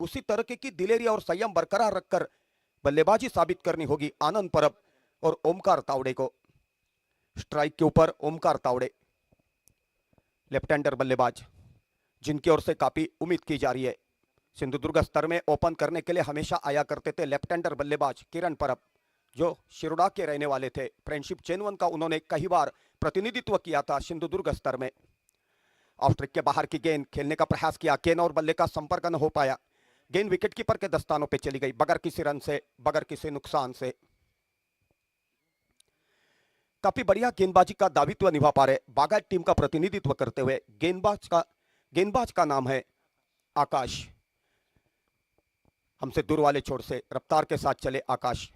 उसी तरह की दिलेरी और संयम बरकरार रखकर बल्लेबाजी साबित करनी होगी आनंद परब और ओमकार तावड़े को। स्ट्राइक के ऊपर ओमकार तावड़े, लेफ्ट हैंडर बल्लेबाज, जिनकी ओर से काफी उम्मीद की जा रही है। सिंधुदुर्ग स्तर में ओपन करने के लिए हमेशा आया करते थे लेफ्ट हैंडर बल्लेबाज किरण परब, जो शिरोडा के रहने वाले थे। फ्रेंडशिप चेन 1 का उन्होंने कई बार प्रतिनिधित्व किया था सिंधुदुर्ग स्तर में। ऑफ स्ट्रिक के बाहर की गेंद खेलने का प्रयास किया, गेंद और बल्ले का संपर्क न हो पाया। गेंद विकेट कीपर के दस्तानों पे चली गई बगैर किसी रन से, बगैर किसी नुकसान से। काफी बढ़िया गेंदबाजी का दावित्व निभा पा रहे बागायत टीम का प्रतिनिधित्व करते हुए गेंदबाज का नाम है आकाश। हमसे दूर वाले छोर से रफ्तार के साथ चले आकाश।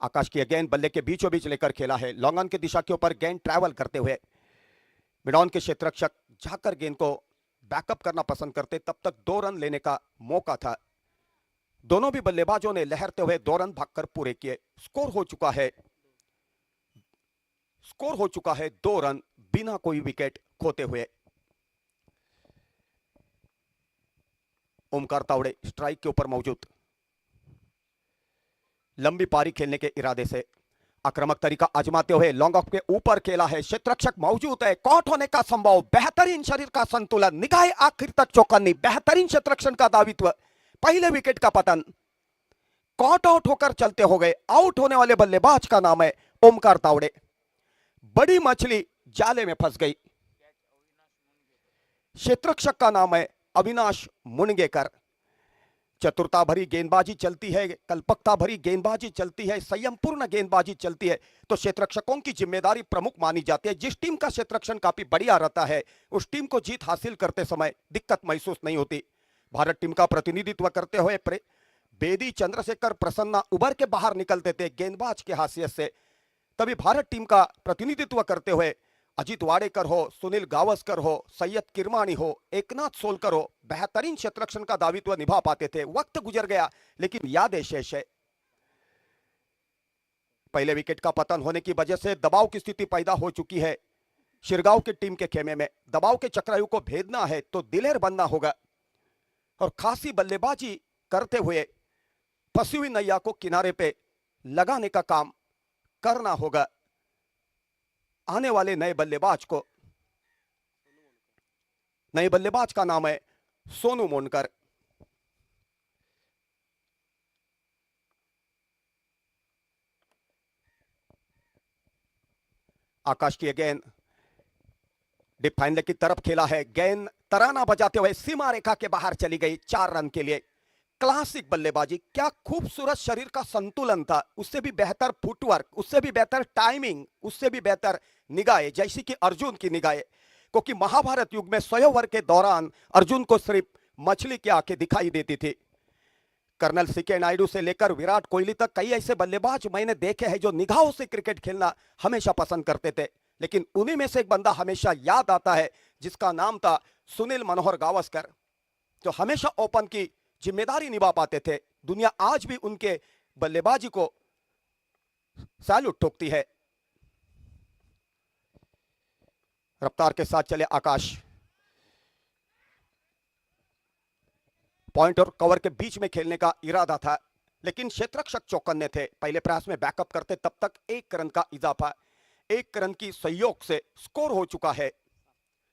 आकाश की गेंद बल्ले के बीचों बीच लेकर खेला है, लॉन्ग ऑन की दिशा के ऊपर गेंद ट्रैवल करते हुए। मिडॉन के क्षेत्ररक्षक जाकर गेंद को बैकअप करना पसंद करते, तब तक 2 रन लेने का मौका था। दोनों भी बल्लेबाजों ने लहरते हुए 2 रन भागकर पूरे किए। स्कोर हो चुका है 2 रन बिना कोई विकेट खोते हुए। ओमकार तावड़े स्ट्राइक के ऊपर मौजूद, लंबी पारी खेलने के इरादे से आक्रामक तरीका आजमाते हुए लॉन्ग ऑफ के ऊपर खेला है। क्षेत्ररक्षक मौजूद है, कॉट होने का संभव, बेहतरीन शरीर का संतुलन, निगाहें आखिर तक चौकन्नी, बेहतरीन क्षेत्ररक्षण का दावित्व। पहले विकेट का पतन, कॉट आउट होकर चलते हो गए। आउट होने वाले बल्लेबाज का नाम है ओमकार तावड़े। बड़ी मछली जाले में फंस गई। क्षेत्ररक्षक का नाम है अविनाश मुनगेकर। चतुरता भरी गेंदबाजी चलती है, कल्पकता भरी गेंदबाजी चलती है, संयमपूर्ण गेंदबाजी चलती है तो क्षेत्ररक्षकों की जिम्मेदारी प्रमुख मानी जाती है। जिस टीम का क्षेत्ररक्षण काफी बढ़िया रहता है उस टीम को जीत हासिल करते समय दिक्कत महसूस नहीं होती। भारत टीम का प्रतिनिधित्व करते हुए बेदी चंद्रशेखर प्रसन्ना उभर के बाहर निकलते थे गेंदबाज के हासियत से। तभी भारत टीम का प्रतिनिधित्व करते हुए अजीत वाडेकर हो, सुनील गावस्कर हो, सैयद किरमानी हो, एकनाथ सोलकर हो, बेहतरीन क्षेत्ररक्षण का दावित्व निभा पाते थे। वक्त गुजर गया लेकिन यादें शेष है। पहले विकेट का पतन होने की वजह से दबाव की स्थिति पैदा हो चुकी है शिरगांव की टीम के खेमे में। दबाव के चक्रव्यूह को भेदना है तो दिलेर बनना होगा और खासी बल्लेबाजी करते हुए फंसी हुई नैया को किनारे पे लगाने का काम करना होगा आने वाले नए बल्लेबाज को। नए बल्लेबाज का नाम है सोनू मोनकर। आकाश की गेंद डिप फाइनल की तरफ खेला है, गेंद तराना बजाते हुए सीमा रेखा के बाहर चली गई 4 रन के लिए। क्लासिक बल्लेबाजी, क्या खूबसूरत शरीर का संतुलन था, उससे भी बेहतर फुटवर्क, उससे भी बेहतर टाइमिंग, उससे भी बेहतर निगाहें, जैसी कि अर्जुन की निगाहें। क्योंकि महाभारत युग में स्वयंवर के दौरान अर्जुन को सिर्फ मछली की आंखें दिखाई देती थी। कर्नल सीके नायडू से लेकर विराट कोहली तक कई ऐसे बल्लेबाज मैंने देखे हैं जो निगाहों से क्रिकेट खेलना हमेशा पसंद करते थे, लेकिन उन्हीं में से एक बंदा हमेशा याद आता है जिसका नाम था सुनील मनोहर गावस्कर, जो हमेशा ओपन की जिम्मेदारी निभा पाते थे। दुनिया आज भी उनके बल्लेबाजी को सैल्यूट ठोकती है। रफ्तार के साथ चले आकाश, पॉइंट और कवर के बीच में खेलने का इरादा था लेकिन क्षेत्ररक्षक चौकन्ने थे। पहले प्रयास में बैकअप करते तब तक 1 रन का इजाफा, 1 रन की सहयोग से स्कोर हो चुका है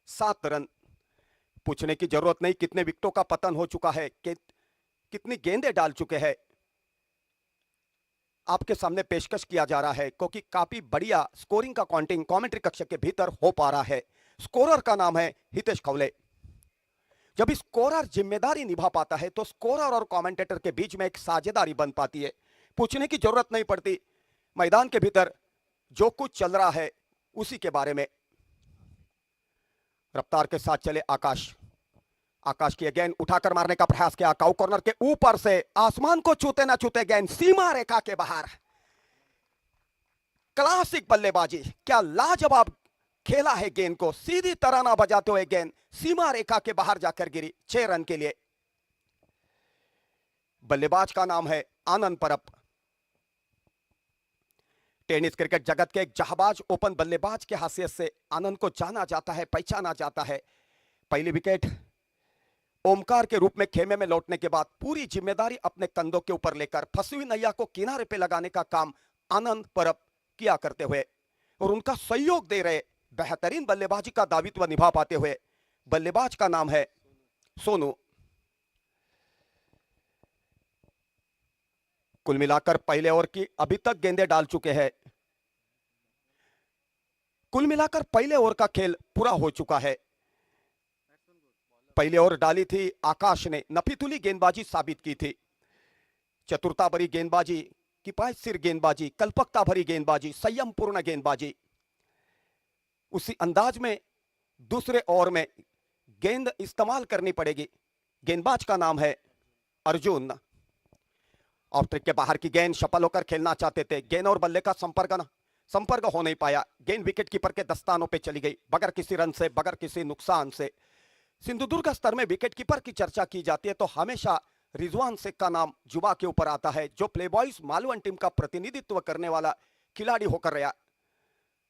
7 रन। पूछने की जरूरत नहीं कितने विकेटों का पतन हो चुका है, कितनी गेंदें डाल चुके हैं, आपके सामने पेशकश किया जा रहा है क्योंकि काफी बढ़िया स्कोरिंग का काउंटिंग कमेंट्री कक्ष के भीतर हो पा रहा है। स्कोरर का नाम है हितेश खवले। जब स्कोरर जिम्मेदारी निभा पाता है तो स्कोरर और कमेंटेटर के बीच में एक साझेदारी बन पाती है। पूछने की जरूरत नहीं पड़ती, मैदान के भीतर जो कुछ चल रहा है उसी के बारे में। रफ्तार के साथ चले आकाश, आकाश की गेंद उठाकर मारने का प्रयास किया, काउ कॉर्नर के ऊपर से आसमान को छूते ना छूते गेंद सीमा रेखा के बाहर। क्लासिक बल्लेबाजी, क्या लाजवाब खेला है गेंद को, सीधी तरह ना बजाते हुए गेंद सीमा रेखा के बाहर जाकर गिरी 6 रन के लिए। बल्लेबाज का नाम है आनंद परब। टेनिस क्रिकेट जगत के एक जहाबाज ओपन बल्लेबाज के हैसियत से आनंद को जाना जाता है, पहचाना जाता है। पहली विकेट ओमकार के रूप में खेमे में लौटने के बाद पूरी जिम्मेदारी अपने कंधों के ऊपर लेकर फंसी हुई नैया को किनारे पे लगाने का काम आनंद परब किया करते हुए और उनका सहयोग दे रहे बेहतरीन बल्लेबाजी का दायित्व निभा पाते हुए बल्लेबाज का नाम है सोनू। कुल मिलाकर पहले ओवर की अभी तक गेंदें डाल चुके हैं। कुल मिलाकर पहले ओवर का खेल पूरा हो चुका है। पहले ओवर डाली थी आकाश ने, नफीतुली गेंदबाजी साबित की थी, चतुरता भरी गेंदबाजी, किफायतशीर गेंदबाजी, कल्पकता भरी गेंदबाजी, संयमपूर्ण गेंदबाजी। उसी अंदाज में दूसरे ओवर में गेंद इस्तेमाल करनी पड़ेगी। गेंदबाज का नाम है अर्जुन। ऑफ ट्रिक के बाहर की गेंद शफल होकर खेलना चाहते थे, गेंद और बल्ले का संपर्क हो नहीं पाया। गेंद विकेट कीपर के दस्तानों पे चली गई बगैर किसी रन से, बगैर किसी नुकसान से। सिंधुदुर्ग स्तर में विकेट कीपर की चर्चा की जाती है तो हमेशा रिजवान शेख का नाम जुबा के ऊपर आता है, जो प्लेबॉयज मालवन टीम का प्रतिनिधित्व करने वाला खिलाड़ी होकर रहा।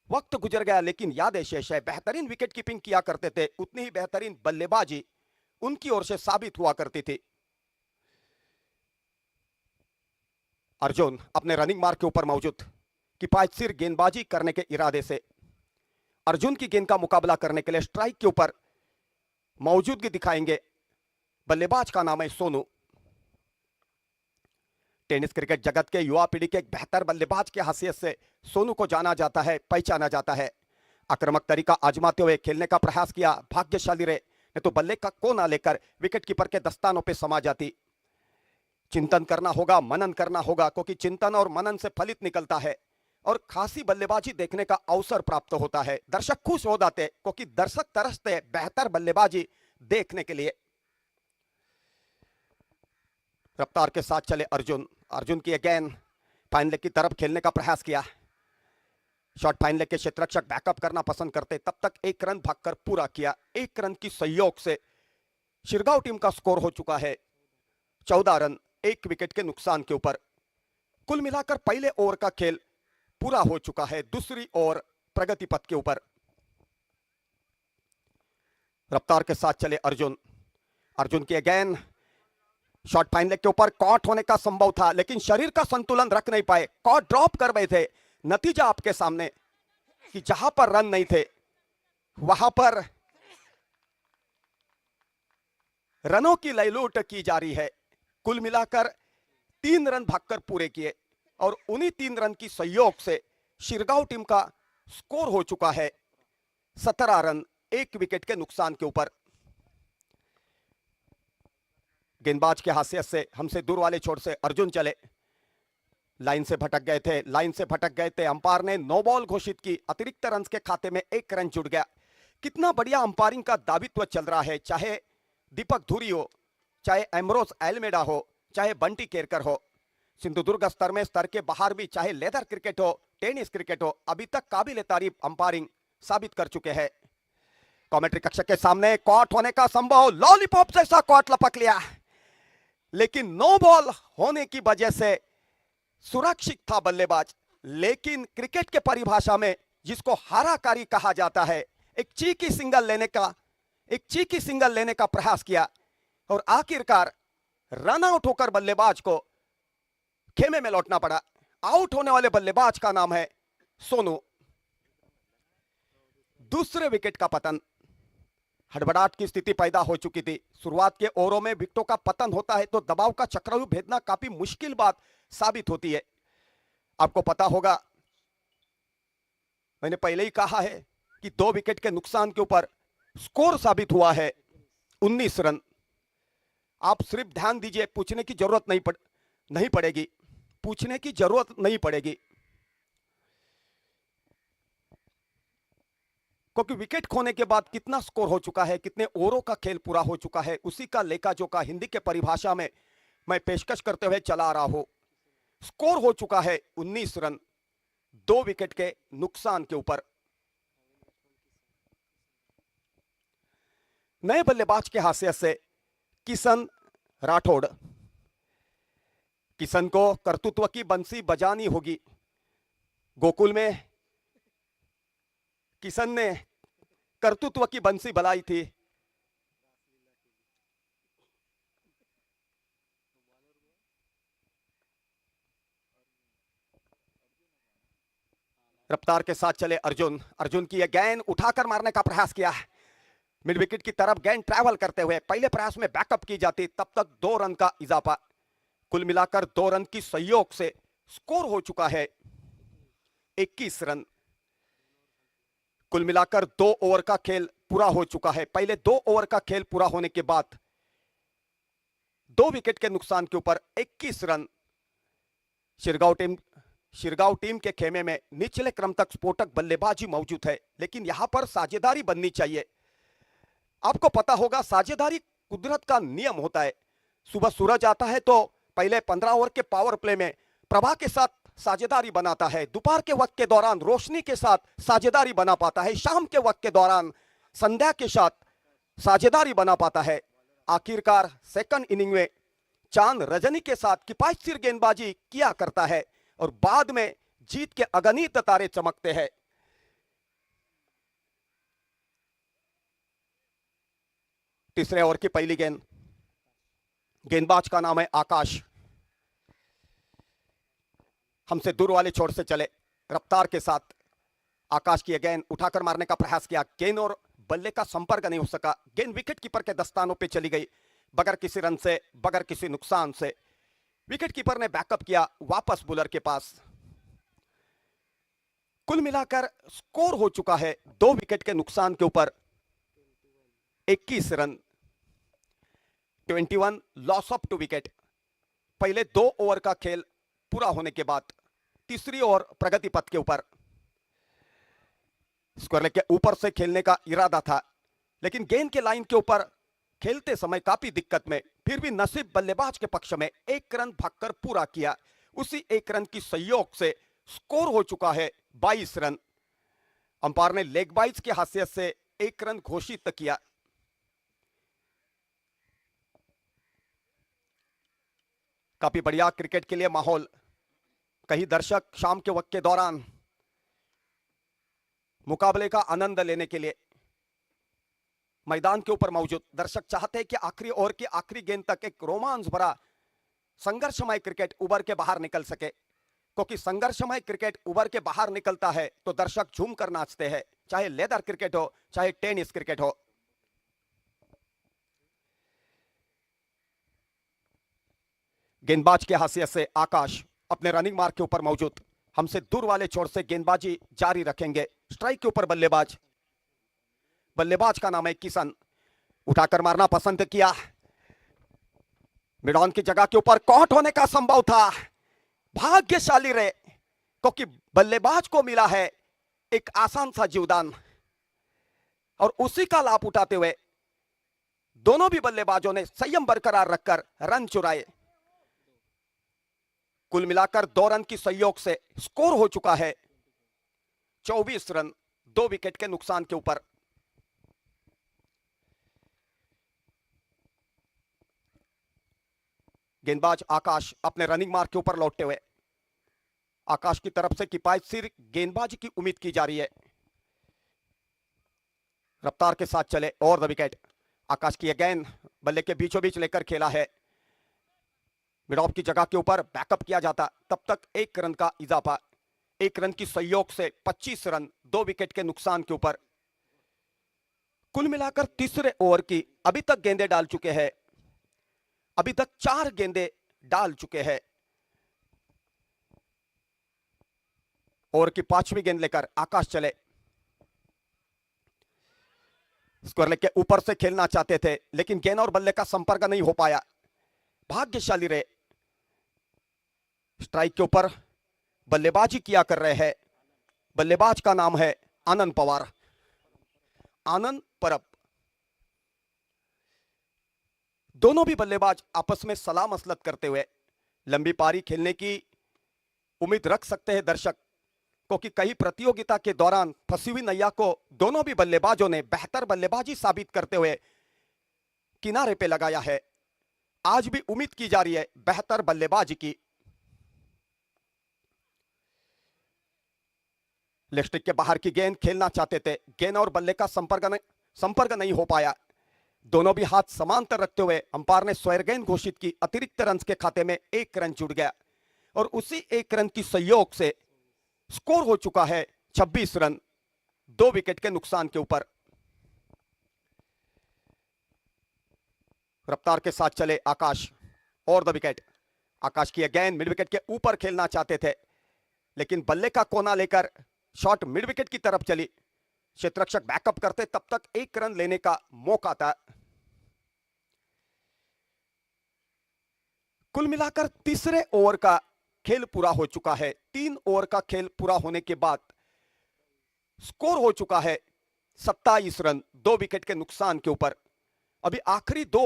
वक्त गुजर गया लेकिन यादें शेष है। बेहतरीन विकेट कीपिंग किया करते थे, उतनी ही बेहतरीन बल्लेबाजी उनकी ओर से साबित हुआ करती थी। अर्जुन अपने रनिंग मार्क के ऊपर मौजूद, किफायतशीर गेंदबाजी करने के इरादे से अर्जुन की गेंद का मुकाबला करने के लिए स्ट्राइक के ऊपर मौजूदगी दिखाएंगे। बल्लेबाज का नाम है सोनू। टेनिस क्रिकेट जगत के युवा पीढ़ी के एक बेहतर बल्लेबाज की हैसियत से सोनू को जाना जाता है, पहचाना जाता है। आक्रामक तरीका आजमाते हुए खेलने का प्रयास किया, भाग्यशाली रहे, नहीं तो बल्ले का कोना लेकर विकेट कीपर के दस्तानों पे समा जाती। चिंतन करना होगा, मनन करना होगा, क्योंकि चिंतन और मनन से फलित निकलता है और खासी बल्लेबाजी देखने का अवसर प्राप्त होता है। दर्शक खुश हो जाते क्योंकि दर्शक तरसते बेहतर बल्लेबाजी देखने के लिए। रफ्तार के साथ चले अर्जुन। अर्जुन की गेंद फाइन लेग की तरफ खेलने का प्रयास किया। शॉट फाइन लेग के क्षेत्ररक्षक बैकअप करना पसंद करते, तब तक एक रन भागकर पूरा किया। एक रन की सहयोग से शिरगांव टीम का स्कोर हो चुका है 14 रन, एक विकेट के नुकसान के ऊपर। कुल मिलाकर पहले ओवर का खेल पूरा हो चुका है। दूसरी ओवर प्रगति पथ के ऊपर। रफ्तार के साथ चले अर्जुन। अर्जुन की गेंद शॉट फाइन लेग के ऊपर कॉट होने का संभव था लेकिन शरीर का संतुलन रख नहीं पाए, कॉट ड्रॉप कर रहे थे। नतीजा आपके सामने कि जहां पर रन नहीं थे वहां पर रनों की लयलूट की जा रही है। कुल मिलाकर 3 रन भागकर पूरे किए और उन्हीं 3 रन की सहयोग से शिरगांव टीम का स्कोर हो चुका है 17 रन, एक विकेट के नुकसान के ऊपर। गेंदबाज के हैसियत से हमसे दूर वाले छोर से अर्जुन चले, लाइन से भटक गए थे। अंपायर ने नो बॉल घोषित की। अतिरिक्त रन के खाते में 1 रन जुड़ गया। कितना बढ़िया अंपायरिंग का दायित्व चल रहा है, चाहे दीपक धुरी हो, चाहे एम्ब्रोस एल्मेडा हो, चाहे बंटी केरकर हो। सिंधुदुर्ग स्तर के बाहर भी, चाहे लेदर क्रिकेट हो, टेनिस क्रिकेट हो, अभी तक काबिल तारीफ अंपायरिंग साबित कर चुके हैं। कमेंट्री कक्ष के सामने कॉट होने का संभव, लॉलीपॉप जैसा कॉट लपक लिया लेकिन नो बॉल होने की वजह से सुरक्षित था बल्लेबाज। लेकिन क्रिकेट के परिभाषा में जिसको हाराकारी कहा जाता है, एक चीकी सिंगल लेने का प्रयास किया और आखिरकार रन आउट होकर बल्लेबाज को खेमे में लौटना पड़ा। आउट होने वाले बल्लेबाज का नाम है सोनू। दूसरे विकेट का पतन, हड़बड़ाहट की स्थिति पैदा हो चुकी थी। शुरुआत के ओवरों में विकेटों का पतन होता है तो दबाव का चक्रव्यूह भेदना काफी मुश्किल बात साबित होती है। आपको पता होगा, मैंने पहले ही कहा है कि 2 विकेट के नुकसान के ऊपर स्कोर साबित हुआ है 19 रन। आप सिर्फ ध्यान दीजिए, पूछने की जरूरत नहीं पड़ेगी क्योंकि विकेट खोने के बाद कितना स्कोर हो चुका है, कितने ओवरों का खेल पूरा हो चुका है, उसी का लेखा जोखा हिंदी के परिभाषा में मैं पेशकश करते हुए चला आ रहा हूं। स्कोर हो चुका है 19 रन, 2 विकेट के नुकसान के ऊपर। नए बल्लेबाज के हैसियत से किशन राठौड़। किशन को कर्तृत्व की बंसी बजानी होगी। गोकुल में किशन ने कर्तृत्व की बंसी बजाई थी। रफ्तार के साथ चले अर्जुन। अर्जुन की यह गेंद उठाकर मारने का प्रयास किया, मिड विकेट की तरफ गेंद ट्रैवल करते हुए पहले प्रयास में बैकअप की जाती, तब तक 2 रन का इजाफा। कुल मिलाकर 2 रन की सहयोग से स्कोर हो चुका है 21 रन। कुल मिलाकर 2 ओवर का खेल पूरा हो चुका है। पहले 2 ओवर का खेल पूरा होने के बाद 2 विकेट के नुकसान के ऊपर 21 रन। शिरगांव टीम के खेमे में निचले क्रम तक स्फोटक बल्लेबाजी मौजूद है, लेकिन यहां पर साझेदारी बननी चाहिए। आपको पता होगा साझेदारी कुदरत का नियम होता है। सुबह सूरज आता है तो पहले 15 ओवर के पावर प्ले में प्रभा के साथ साझेदारी बनाता है, दोपहर के वक्त के दौरान रोशनी के साथ साझेदारी बना पाता है, शाम के वक्त के दौरान संध्या के साथ साझेदारी बना पाता है। आखिरकार सेकंड इनिंग में चांद रजनी के साथ किफायतशीर गेंदबाजी किया करता है और बाद में जीत के अगणित तारे चमकते हैं। तीसरे ओवर की पहली गेंद, गेंदबाज का नाम है आकाश। हमसे दूर वाले छोर से चले, रफ्तार के साथ आकाश की गेंद उठाकर मारने का प्रयास किया, गेंद और बल्ले का संपर्क नहीं हो सका। गेंद विकेट कीपर के दस्तानों पे चली गई, बगैर किसी रन से, बगैर किसी नुकसान से। विकेट कीपर ने बैकअप किया वापस बुलर के पास। कुल मिलाकर स्कोर हो चुका है 2 विकेट के नुकसान के ऊपर 21 रन। 21 loss of 2 wicket. पहले 2 ओवर का खेल पूरा होने के बाद तीसरी ओवर प्रगति पथ के ऊपर। स्क्वायर लेग के ऊपर से खेलने का इरादा था, लेकिन गेंद के लाइन के ऊपर खेलते समय काफी दिक्कत में, फिर भी नसीब बल्लेबाज के पक्ष में 1 रन भागकर पूरा किया। उसी 1 रन की सहयोग से स्कोर हो चुका है 22 रन। अंपायर ने लेग बाइज की हैसियत से 1 रन घोषित किया। काफी बढ़िया क्रिकेट के लिए माहौल। कई दर्शक शाम के वक्त के दौरान मुकाबले का आनंद लेने के लिए मैदान के ऊपर मौजूद। दर्शक चाहते हैं कि आखिरी ओवर की आखिरी गेंद तक एक रोमांच भरा संघर्षमय क्रिकेट उभर के बाहर निकल सके, क्योंकि संघर्षमय क्रिकेट उभर के बाहर निकलता है तो दर्शक झूम कर नाचते हैं, चाहे लेदर क्रिकेट हो, चाहे टेनिस क्रिकेट हो। गेंदबाज की हैसियत से आकाश अपने रनिंग मार्क के ऊपर मौजूद। हमसे दूर वाले छोर से गेंदबाजी जारी रखेंगे। स्ट्राइक के ऊपर बल्लेबाज, बल्लेबाज का नाम है किशन। उठाकर मारना पसंद किया, मिड ऑन की जगह के ऊपर कॉट होने का संभव था। भाग्यशाली रहे, क्योंकि बल्लेबाज को मिला है एक आसान सा जीवदान और उसी का लाभ उठाते हुए दोनों भी बल्लेबाजों ने संयम बरकरार रखकर रन चुराए। कुल मिलाकर 2 रन की सहयोग से स्कोर हो चुका है 24 रन 2 विकेट के नुकसान के ऊपर। गेंदबाज आकाश अपने रनिंग मार्क के ऊपर लौटते हुए, आकाश की तरफ से किफायतशीर गेंदबाजी की उम्मीद की जा रही है। रफ्तार के साथ चले और द विकेट। आकाश की गेंद बल्ले के बीचों बीच लेकर खेला है, मिड ऑफ की जगह के ऊपर बैकअप किया जाता, तब तक 1 रन का इजाफा। 1 रन की सहयोग से 25 रन 2 विकेट के नुकसान के ऊपर। कुल मिलाकर तीसरे ओवर की अभी तक गेंदें डाल चुके हैं, अभी तक 4 गेंदें डाल चुके हैं। ओवर की 5वीं गेंद लेकर आकाश चले। स्क्वायर लेग के ऊपर से खेलना चाहते थे, लेकिन गेंद और बल्ले का संपर्क नहीं हो पाया। भाग्यशाली रहे, स्ट्राइक के ऊपर बल्लेबाजी किया कर रहे हैं। बल्लेबाज का नाम है आनंद पवार, आनंद परब। दोनों भी बल्लेबाज आपस में सलाह मसलत करते हुए लंबी पारी खेलने की उम्मीद रख सकते हैं दर्शक, क्योंकि कई प्रतियोगिता के दौरान फंसी हुई नैया को दोनों भी बल्लेबाजों ने बेहतर बल्लेबाजी साबित करते हुए किनारे पे लगाया है। आज भी उम्मीद की जा रही है बेहतर बल्लेबाजी की। लेग स्टिक के बाहर की गेंद खेलना चाहते थे, गेंद और बल्ले का संपर्क नहीं हो पाया। दोनों भी हाथ समांतर रखते हुए अंपायर ने स्क्वायर गेंद घोषित की। अतिरिक्त रन के खाते में 1 रन जुड़ गया और उसी 1 रन की सहयोग से स्कोर हो चुका है 26 रन 2 विकेट के नुकसान के ऊपर। रफ्तार के साथ चले आकाश और द विकेट। आकाश की गेंद मिड विकेट के ऊपर खेलना चाहते थे, लेकिन बल्ले का कोना लेकर शॉट मिड विकेट की तरफ चली। क्षेत्ररक्षक बैकअप करते तब तक 1 रन लेने का मौका था। कुल मिलाकर तीसरे ओवर का खेल पूरा हो चुका है। 3 ओवर का खेल पूरा होने के बाद स्कोर हो चुका है 27 रन 2 विकेट के नुकसान के ऊपर। अभी आखिरी 2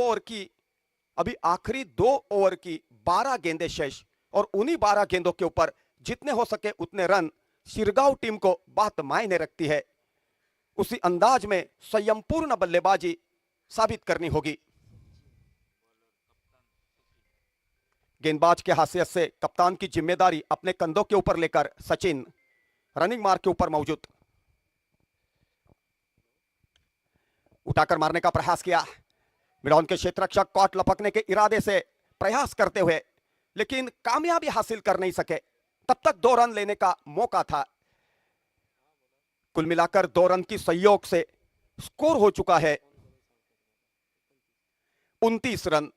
ओवर की 12 गेंदें शेष, और उन्हीं 12 गेंदों के ऊपर जितने हो सके उतने रन शिरगांव टीम को बात मायने रखती है। उसी अंदाज में संयमपूर्ण बल्लेबाजी साबित करनी होगी। गेंदबाज के हैसियत से कप्तान की जिम्मेदारी अपने कंधों के ऊपर लेकर सचिन रनिंग मार्क के ऊपर मौजूद। उठाकर मारने का प्रयास किया। मिडऑन के क्षेत्ररक्षक कॉट लपकने के इरादे से प्रयास करते हुए, लेकिन कामयाबी हासिल कर नहीं सके। तब तक 2 रन लेने का मौका था। कुल मिलाकर 2 रन की सहयोग से स्कोर हो चुका है 29 रन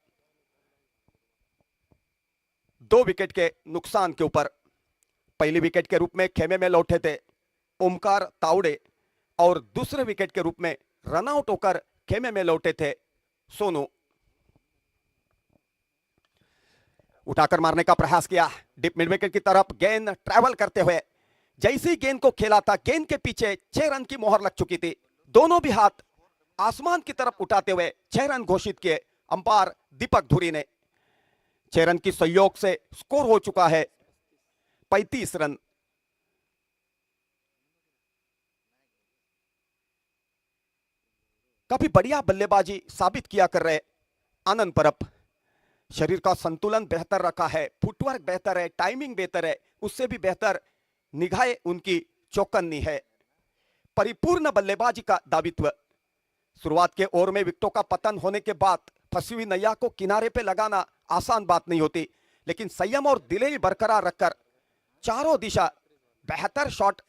2 विकेट के नुकसान के ऊपर। पहली विकेट के रूप में खेमे में लौटे थे ओमकार तावड़े, और दूसरे विकेट के रूप में रनआउट होकर खेमे में लौटे थे सोनू। उठाकर मारने का प्रयास किया। डिप मिड विकेट की तरफ गेंद ट्रैवल करते हुए जैसी गेंद को खेला था, गेंद के पीछे 6 रन की मोहर लग चुकी थी। दोनों भी हाथ आसमान की तरफ उठाते हुए 6 रन घोषित किए अंपायर दीपक धुरी ने। 6 रन की सहयोग से स्कोर हो चुका है 35 रन। काफी बढ़िया बल्लेबाजी साबित किया कर रहे आनंद परब। शरीर का संतुलन बेहतर रखा है, फुटवर्क बेहतर है, टाइमिंग बेहतर है, उससे भी बेहतर निगाहें उनकी चौकन्नी है। परिपूर्ण बल्लेबाजी का दावित्व। शुरुआत के ओवर में विकेटों का पतन होने के बाद फंसी हुई नैया को किनारे पे लगाना आसान बात नहीं होती, लेकिन संयम और दिलेरी बरकरार रखकर चारों दिशा बेहतर शॉट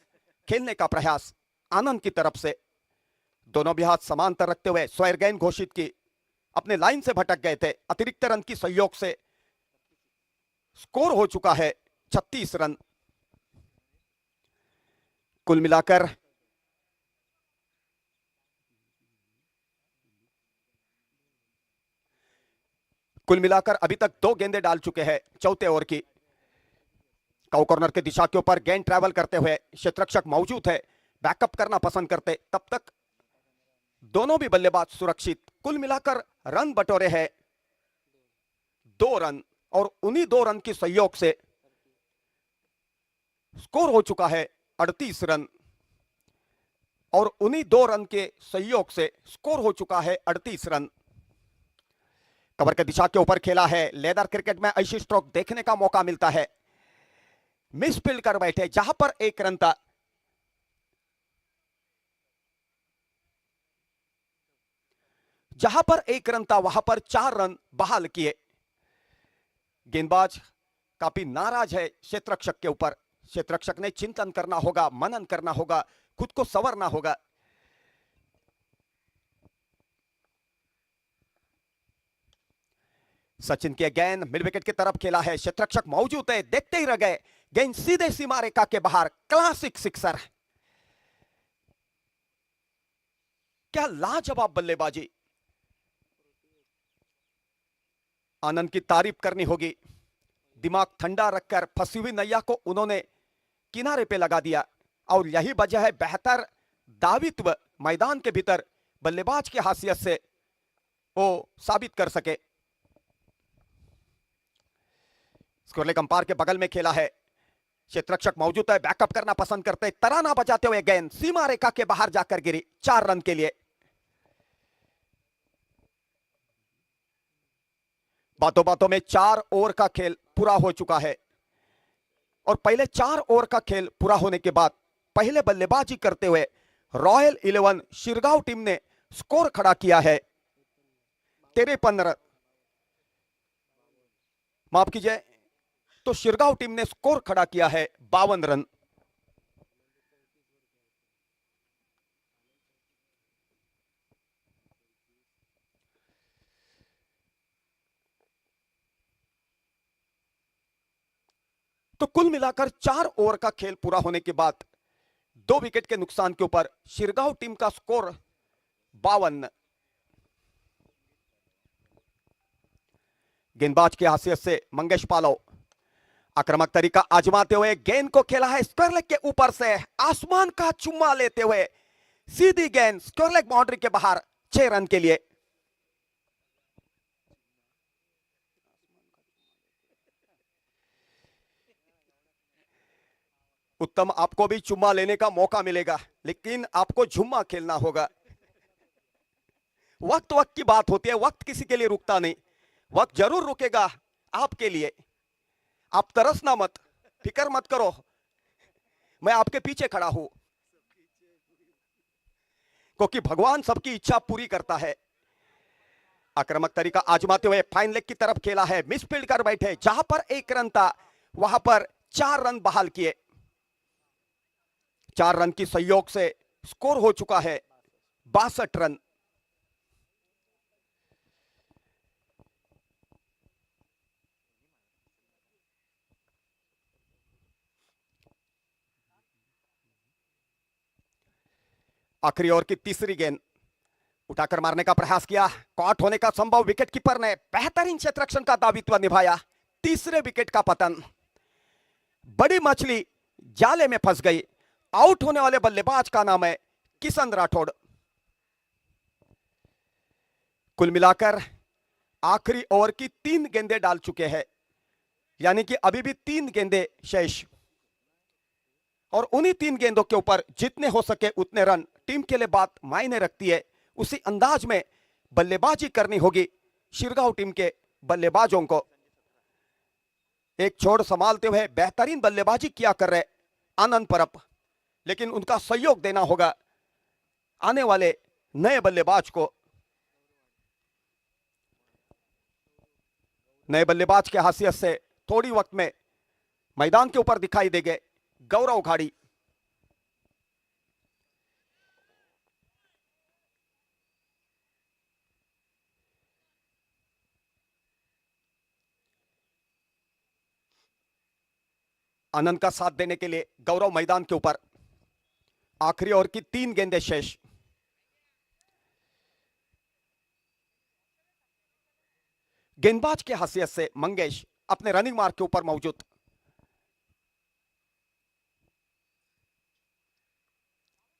खेलने का प्रयास आनंद की तरफ से। दोनों भी हाथ समांतर रखते हुए स्क्वायर गेंद घोषित की। अपने लाइन से भटक गए थे। अतिरिक्त रन की सहयोग से स्कोर हो चुका है 36 रन। कुल मिलाकर अभी तक 2 गेंदें डाल चुके हैं चौथे ओवर की। काउ कॉर्नर के दिशा के ऊपर गेंद ट्रैवल करते हुए क्षेत्ररक्षक मौजूद है, बैकअप करना पसंद करते। तब तक दोनों भी बल्लेबाज सुरक्षित। कुल मिलाकर रन बटोरे हैं 2 रन, और उन्हीं 2 रन की सहयोग से स्कोर हो चुका है 38 रन, और उन्हीं 2 रन के सहयोग से स्कोर हो चुका है 38 रन। कवर के दिशा के ऊपर खेला है। लेदर क्रिकेट में ऐसी स्ट्रोक देखने का मौका मिलता है। मिस फील्ड कर बैठे, जहां पर 1 रन था, वहां पर 4 रन बहाल किए। गेंदबाज काफी नाराज है क्षेत्ररक्षक के ऊपर। क्षेत्ररक्षक ने चिंतन करना होगा, मनन करना होगा, खुद को संवरना होगा। सचिन की गेंद मिड विकेट की तरफ खेला है। क्षेत्ररक्षक मौजूद है, देखते ही रह गए। गेंद सीधे सीमा रेखा के बाहर, क्लासिक सिक्सर। क्या लाजवाब बल्लेबाजी। आनंद की तारीफ करनी होगी। दिमाग ठंडा रखकर फंसी हुई नैया को उन्होंने किनारे पे लगा दिया, और यही वजह है बेहतर दावित्व मैदान के भीतर बल्लेबाज की हैसियत से वो साबित कर सके। स्कोर लेग अंपायर के बगल में खेला है। क्षेत्ररक्षक मौजूद है, बैकअप करना पसंद करते। तराना बजाते हुए गेंद सीमा रेखा के बाहर जाकर गिरी 4 रन के लिए। बातों बातों में 4 ओवर का खेल पूरा हो चुका है, और पहले 4 ओवर का खेल पूरा होने के बाद पहले बल्लेबाजी करते हुए रॉयल 11 शिरगांव टीम ने स्कोर खड़ा किया है 53 रन। माफ कीजिए, तो शिरगांव टीम ने स्कोर खड़ा किया है 52 रन। तो कुल मिलाकर 4 ओवर का खेल पूरा होने के बाद 2 विकेट के नुकसान के ऊपर शिरगांव टीम का स्कोर 52। गेंदबाज की हैसियत से मंगेश पालो आक्रामक तरीका आजमाते हुए गेंद को खेला है स्क्वायर लेग के ऊपर से, आसमान का चुम्मा लेते हुए सीधी गेंद स्क्वायर लेग बाउंड्री के बाहर 6 रन के लिए। उत्तम, आपको भी चुम्मा लेने का मौका मिलेगा, लेकिन आपको झुम्मा खेलना होगा। वक्त वक्त की बात होती है, वक्त किसी के लिए रुकता नहीं, वक्त जरूर रुकेगा आपके लिए। आप तरसना मत, फिक्र मत करो, मैं आपके पीछे खड़ा हूं, क्योंकि भगवान सबकी इच्छा पूरी करता है। आक्रामक तरीका आजमाते हुए फाइन लेग की तरफ खेला है, मिस फील्ड कर बैठे, जहां पर 1 रन था वहां पर 4 रन बहाल किए। 4 रन की सहयोग से स्कोर हो चुका है 62 रन। आखिरी ओवर की तीसरी गेंद उठाकर मारने का प्रयास किया, कॉट होने का संभव, विकेट कीपर ने बेहतरीन क्षेत्ररक्षण का दायित्व निभाया। तीसरे विकेट का पतन, बड़ी मछली जाले में फंस गई। आउट होने वाले बल्लेबाज का नाम है किशन राठौड़। कुल मिलाकर आखिरी ओवर की 3 गेंदें डाल चुके हैं, यानी कि अभी भी 3 गेंदें शेष, और उन्हीं 3 गेंदों के ऊपर जितने हो सके उतने रन टीम के लिए बात मायने रखती है। उसी अंदाज में बल्लेबाजी करनी होगी शिरगांव टीम के बल्लेबाजों को। एक छोड़ संभालते हुए बेहतरीन बल्लेबाजी किया कर रहे आनंद परब, लेकिन उनका सहयोग देना होगा आने वाले नए बल्लेबाज को। नए बल्लेबाज के हैसियत से थोड़ी वक्त में मैदान के ऊपर दिखाई देंगे गौरव घाड़ी। आनंद का साथ देने के लिए गौरव मैदान के ऊपर। आखिरी ओवर की 3 गेंदें शेष। गेंदबाज की हैसियत से मंगेश अपने रनिंग मार्क के ऊपर मौजूद।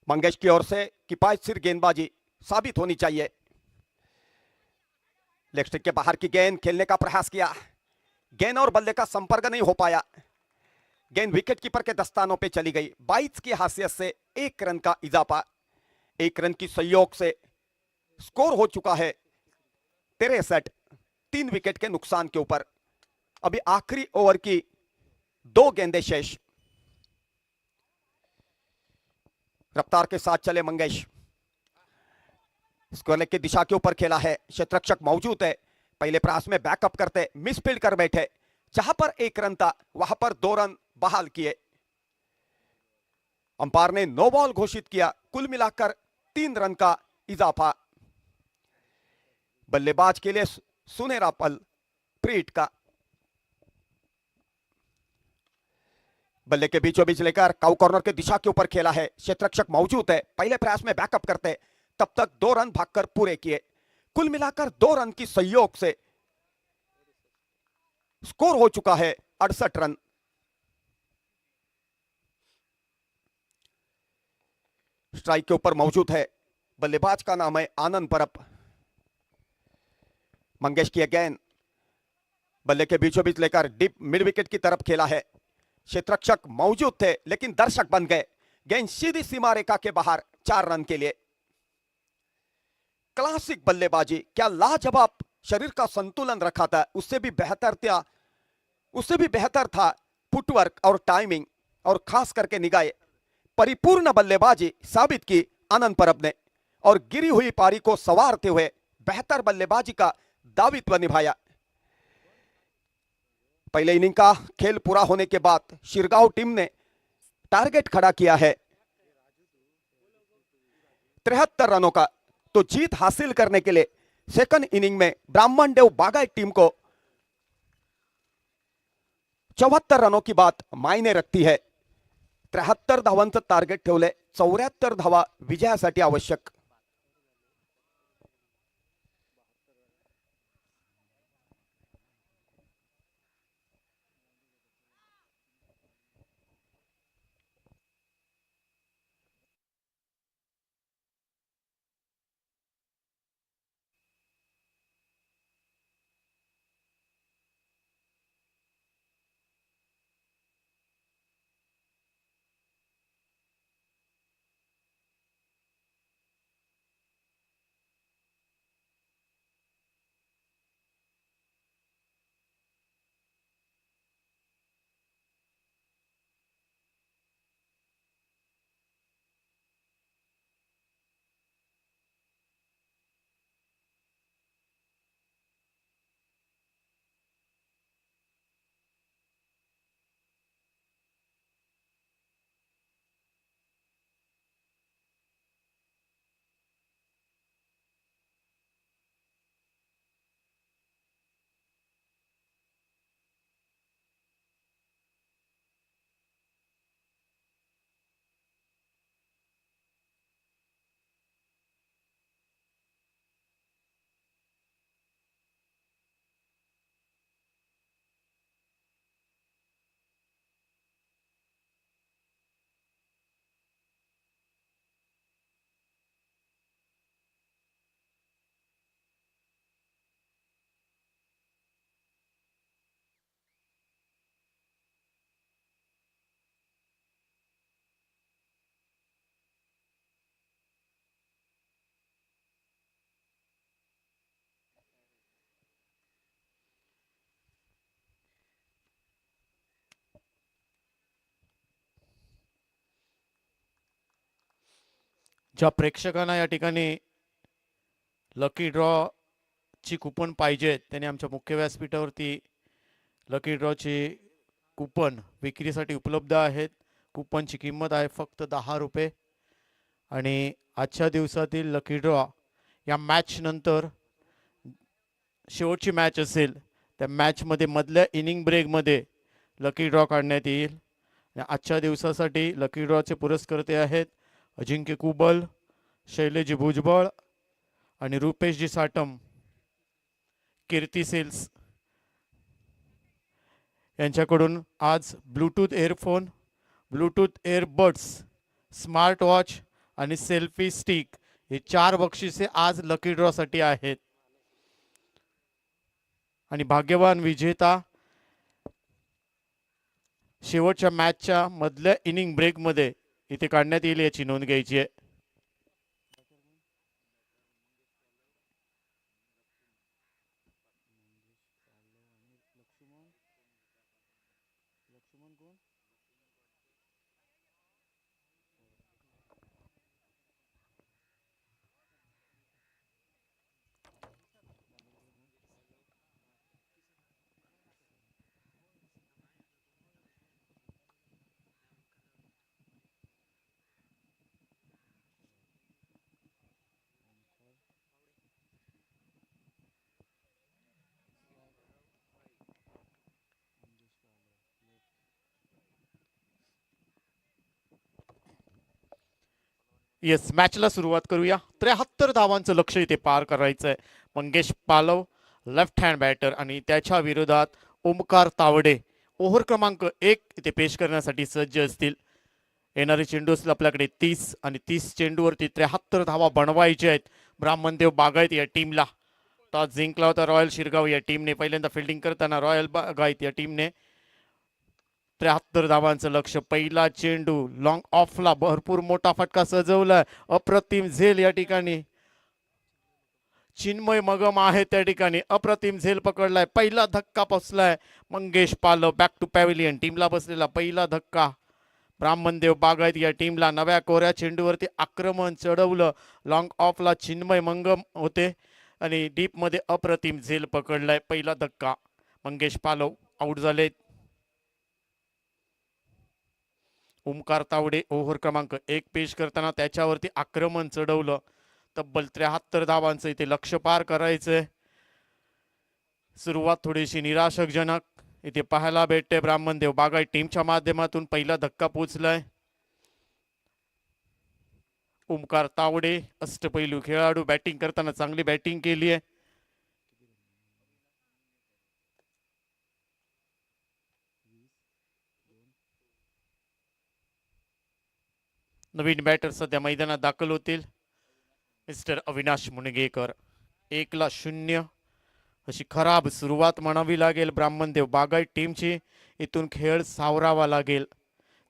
मंगेश की ओर से किफायतशीर गेंदबाजी साबित होनी चाहिए। लेग स्टिक के बाहर की गेंद खेलने का प्रयास किया, गेंद और बल्ले का संपर्क नहीं हो पाया, गेंद विकेट कीपर के दस्तानों पे चली गई। 22 की हैसियत से 1 रन का इजाफा, 1 रन की सहयोग से स्कोर हो चुका है 63, 3 विकेट के नुकसान के ऊपर। अभी आखिरी ओवर की 2 गेंदें शेष। रफ्तार के साथ चले मंगेश, स्क्वायर लेग की दिशा के ऊपर खेला है, क्षेत्ररक्षक मौजूद है, पहले प्रयास में बैकअप करते मिस फील्ड कर बैठे, जहां पर 1 रन था वहां पर 2 रन बहाल किए। अंपायर ने नो बॉल घोषित किया। कुल मिलाकर 3 रन का इजाफा। बल्लेबाज के लिए सुनहरा पल प्रीट का। बल्ले के बीचों बीच लेकर काउ कॉर्नर के दिशा के ऊपर खेला है, क्षेत्ररक्षक मौजूद है, पहले प्रयास में बैकअप करते तब तक 2 रन भागकर पूरे किए। कुल मिलाकर 2 रन की सहयोग से स्कोर हो चुका है 68 रन। स्ट्राइक के ऊपर मौजूद है, बल्लेबाज का नाम है आनंद परब। मंगेश की गेंद बल्ले के बीचों बीच लेकर डीप मिड विकेट की तरफ खेला है, क्षेत्ररक्षक मौजूद थे लेकिन दर्शक बन गए। गेंद सीधी सीमा रेखा के बाहर 4 रन के लिए। क्लासिक बल्लेबाजी, क्या लाजवाब शरीर का संतुलन रखा था, उससे भी बेहतर था फुटवर्क और टाइमिंग, और खास करके निगाहें। परिपूर्ण बल्लेबाजी साबित की आनंद परब ने, और गिरी हुई पारी को संवारते हुए बेहतर बल्लेबाजी का दायित्व निभाया। पहले इनिंग का खेल पूरा होने के बाद शिरगांव टीम ने टारगेट खड़ा किया है 73 रनों का। तो जीत हासिल करने के लिए सेकंड इनिंग में ब्राह्मण देव बागायत टीम को 74 रनों की बात मायने रखती है. 73 धावांचं टार्गेट ठेवलंय. 74 धावा विजयासाठी आवश्यक. ज्या प्रेक्षकांना या ठिकाणी लकी ड्रॉ ची कुपन पाहिजे त्यांनी आमच्या मुख्य व्यासपीठावरती लकी ड्रॉची कुपन विक्रीसाठी उपलब्ध आहेत. कुपनची किंमत आहे फक्त 10 रुपये. आणि आजच्या दिवसातील लकी ड्रॉ या मॅच नंतर शेवटची मॅच असेल त्या मॅचमध्ये मधल्या इनिंग ब्रेकमध्ये लकी ड्रॉ काढण्यात येईल. आजच्या दिवसासाठी लकी ड्रॉचे पुरस्कर्ते आहेत अजिंक्य कुबल, शैलेजी भुजबळ आणि रुपेशजी साटम. कीर्ती सेल्स यांच्याकडून आज Bluetooth earphone, Bluetooth earbuds, smart watch आणि सेल्फी स्टिक हे 4 बक्षिसे आज लकी ड्रॉसाठी आहेत. आणि भाग्यवान विजेता शेवटच्या मॅचच्या मधल्या इनिंग ब्रेकमध्ये इथे काढण्यात येईल याची नोंद घ्यायची आहे. येस, मॅचला सुरुवात करूया. 73 धावांचं लक्ष इथे पार करायचं आहे. मंगेश पालव लेफ्ट हँड बॅटर आणि त्याच्या विरोधात ओमकार तावडे ओव्हर क्रमांक 1 इथे पेश करण्यासाठी सज्ज असतील. येणारे चेंडू असतील आपल्याकडे 30 आणि 30 चेंडूवरती 73 धावा बनवायचे आहेत. ब्राह्मणदेव बागायत या टीमला. टॉस जिंकला होता रॉयल शिरगाव या टीमने. पहिल्यांदा फिल्डिंग करताना रॉयल बागायत या टीमने 73 धावांचं लक्ष. पहिला चेंडू लॉंग ऑफला भरपूर मोठा फटका सजवलाय. अप्रतिम झेल या ठिकाणी. चिन्मय मगम आहे त्या ठिकाणी. अप्रतिम झेल पकडलाय. पहिला धक्का पोचलाय मंगेश पालव. बॅक टू पॅव्हिलियन टीमला बसलेला पहिला धक्का ब्राह्मणदेव बागायत या टीमला. नव्या कोऱ्या चेंडूवरती आक्रमण चढवलं. लॉंग ऑफला चिन्मय मंगम होते आणि डीप मध्ये अप्रतिम झेल पकडलाय. पहिला धक्का मंगेश पालव आउट झाले. ओमकार तावडे ओव्हर क्रमांक 1 पेश करताना त्याच्यावरती आक्रमण चढवलं. तब्बल 73 धावांचं इथे लक्ष पार करायचंय. सुरुवात थोडीशी निराशकजनक. इथे पाहायला भेटते ब्राह्मणदेव बागायत टीमच्या माध्यमातून पहिला धक्का पोचलाय. ओमकार तावडे अष्टपैलू खेळाडू बॅटिंग करताना चांगली बॅटिंग केली आहे. नवीन बॅटर सध्या मैदानात दाखल होतील. मिस्टर अविनाश मुणगेकर. 1-0 अशी खराब सुरुवात म्हणावी लागेल ब्राह्मणदेव बागायत टीमची. इथून खेळ सावरावा लागेल,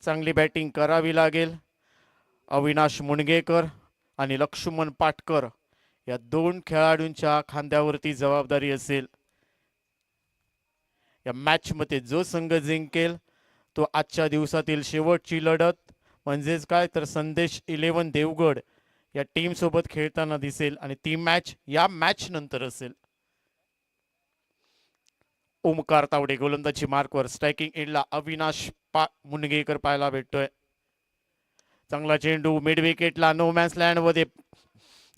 चांगली बॅटिंग करावी लागेल. अविनाश मुणगेकर आणि लक्ष्मण पाटकर या दोन खेळाडूंच्या खांद्यावरती जबाबदारी असेल. या मॅच मध्ये जो संघ जिंकेल तो आजच्या दिवसातील शेवटची लढत म्हणजेच काय तर संदेश 11 देवगड या टीम सोबत खेळताना दिसेल आणि ती मॅच या मॅच नंतर असेल. ओमकार तावडे गोलंदाजी मार्कवर. स्ट्रायकिंग एंडला अविनाश मुणगेकर पाहायला भेटतोय. चांगला चेंडू मिड विकेटला नो मॅन्स लँड मध्ये.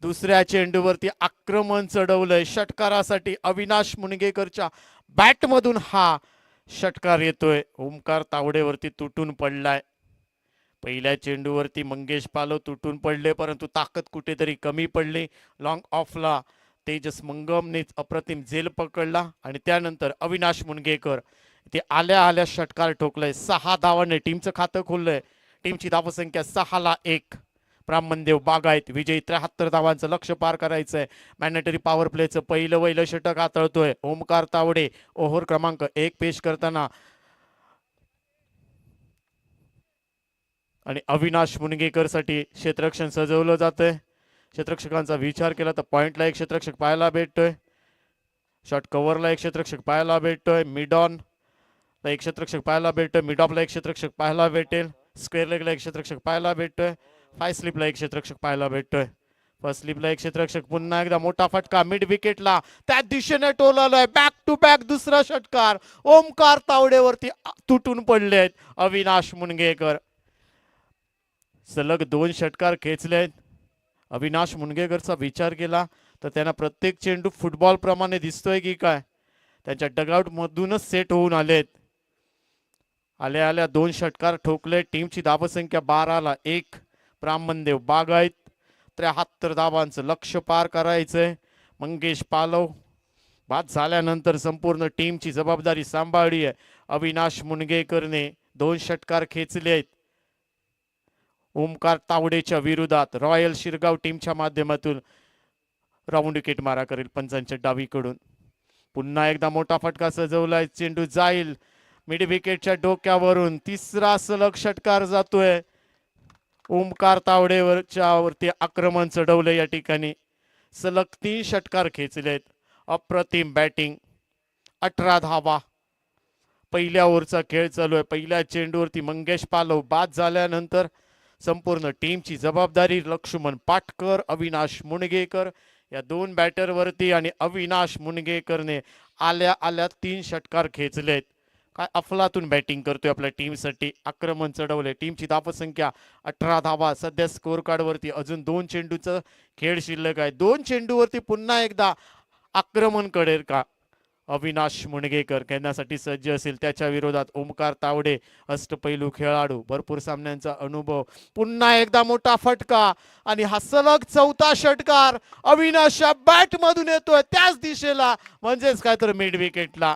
दुसऱ्या चेंडूवरती आक्रमण चढवलंय षटकारासाठी. अविनाश मुणगेकरच्या बॅट मधून हा षटकार येतोय. ओमकार तावडेवरती तुटून पडलाय. पहिल्या चेंडूवरती मंगेश पालव तुटून पडले, परंतु ताकद कुठेतरी कमी पडली. लॉंग ऑफला तेजस मंगमने अप्रतिम झेल पकडला आणि त्यानंतर अविनाश मुणगेकर ते आल्या आल्या षटकार ठोकलाय. 6 धावांनी टीमचं खातं खोललंय. टीमची धावसंख्या 6-1. ब्राह्मणदेव बागायत विजयी. 73 धावांचं लक्ष पार करायचंय. मॅन्डेटरी पॉवर प्लेचं पहिलं षटक हाताळतोय ओमकार तावडे. ओव्हर क्रमांक 1 पेश करताना आणि अविनाश मुणगेकर साठी क्षेत्ररक्षण सजवलं जातंय. क्षेत्ररक्षकांचा विचार केला तर पॉइंटला एक क्षेत्ररक्षक पाहायला भेटतोय. शॉर्ट कव्हरला एक क्षेत्ररक्षक पाहायला भेटतोय. मिड ऑन ला एक क्षेत्ररक्षक पाहायला भेटतोय. मिड ऑफला एक क्षेत्ररक्षक पाहायला भेटेल. स्क्वेअर लेगला एक क्षेत्ररक्षक पाहायला भेटतोय. 5 स्लिपला एक क्षेत्ररक्षक पाहायला भेटतोय. फर्स्ट स्लिपला एक क्षेत्ररक्षक. पुन्हा एकदा मोठा फटका मिड विकेटला त्या दिशेने टोललाय. बॅक टू बॅक दुसरा षटकार. ओमकार तावडेवरती तुटून पडले आहेत अविनाश मुणगेकर. सलग 2 षटकार खेचलेत. अविनाश मुणगेकरचा विचार केला तर त्यांना प्रत्येक चेंडू फुटबॉल प्रमाणे दिसतोय की काय. त्यांच्या डगआउट मधूनच सेट होऊन आलेत. आल्या आल्या 2 षटकार ठोकले. टीमची धावसंख्या 12-1. ब्राह्मणदेव बागायत 73 धावांचं लक्ष पार करायचंय. मंगेश पालव बाद झाल्यानंतर संपूर्ण टीमची जबाबदारी सांभाळली आहे. अविनाश मुणगेकरने 2 षटकार खेचले आहेत. ओमकार तावडेच्या विरोधात रॉयल शिरगाव टीमच्या माध्यमातून राऊंड विकेट मारा करेल पंचांच्या डावीकडून. पुन्हा एकदा मोठा फटका सजवलाय. चेंडू जाईल मिड विकेटच्या डोक्यावरून. तिसरा सलग षटकार जातोय. ओमकार तावडेवरच्या वरती आक्रमण चढवले. या ठिकाणी सलग 3 षटकार खेचलेत. अप्रतिम बॅटिंग. 18 धावा. पहिल्या ओव्हरचा खेळ चालू आहे. पहिल्या चेंडूवरती मंगेश पालव बाद झाल्यानंतर संपूर्ण टीमची जबाबदारी लक्ष्मण पाटकर, अविनाश मुणगेकर या 2 बॅटरवरती आणि अविनाश मुणगेकरने आल्या आल्या 3 षटकार खेचलेत. काय अफलातून बॅटिंग करतोय आपल्या टीमसाठी. आक्रमण चढवले. टीमची धावसंख्या 18 धावा. सध्या स्कोर कार्ड वरती अजून 2 चेंडूचा खेळ शिल्लक आहे. 2 चेंडूवरती पुन्हा एकदा आक्रमण करेल का अविनाश मुणगेकर. खेळण्यासाठी सज्ज असेल. त्याच्या विरोधात ओमकार तावडे अष्टपैलू खेळाडू, भरपूर सामन्यांचा अनुभव. पुन्हा एकदा मोठा फटका आणि हा सलग 4था षटकार अविनाशच्या बॅट मधून येतोय त्याच दिशेला म्हणजेच काय तर मिड विकेटला.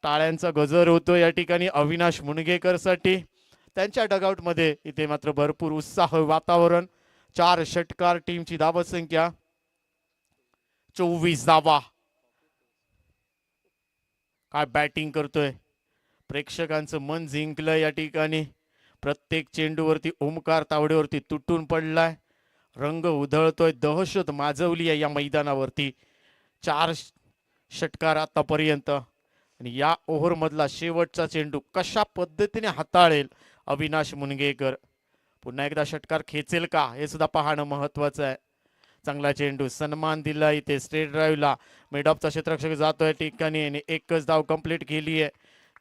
टाळ्यांचा गजर होतो या ठिकाणी अविनाश मुणगेकर साठी. त्यांच्या डगआउट मध्ये इथे मात्र भरपूर उत्साह वातावरण. 4 षटकार. टीमची धावसंख्या 24 धावा. काय बॅटिंग करतोय. प्रेक्षकांचं मन जिंकलं या ठिकाणी. प्रत्येक चेंडूवरती ओमकार तावडेवरती तुटून पडलाय. रंग उधळतोय. दहशत माजवली आहे या मैदानावरती. 4 षटकार आतापर्यंत आणि या ओव्हर मधला शेवटचा चेंडू कशा पद्धतीने हाताळेल अविनाश मुणगेकर. पुन्हा एकदा षटकार खेचेल का हे सुद्धा पाहणं महत्वाचं आहे. चांगला चेंडू. सन्मान दिला इथे स्ट्रेट ड्राईव्हला. मिड ऑफचा क्षेत्ररक्षक जातोय ठिकाणी आणि एकच धाव कंप्लीट केली आहे.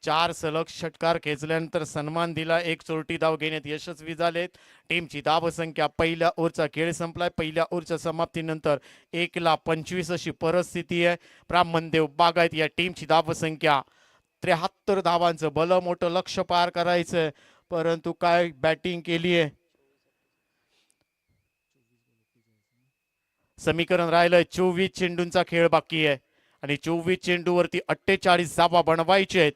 4 सलग षटकार खेचल्यानंतर सन्मान दिला. 1 चोरटी धाव घेण्यात यशस्वी झालेत. टीमची धावसंख्या पहिल्या ओव्हरचा खेळ संपलाय. पहिल्या ओव्हरच्या समाप्तीनंतर 1-25 अशी परिस्थिती आहे. ब्राह्मणदेव बागायत या टीमची धावसंख्या 73 धावांचं भलं मोठं लक्ष पार करायचंय, परंतु काय बॅटिंग केली आहे. समीकरण राहिलंय 24 चेंडूंचा खेळ बाकी आहे आणि 24 चेंडूवरती 48 धावा बनवायचे आहेत.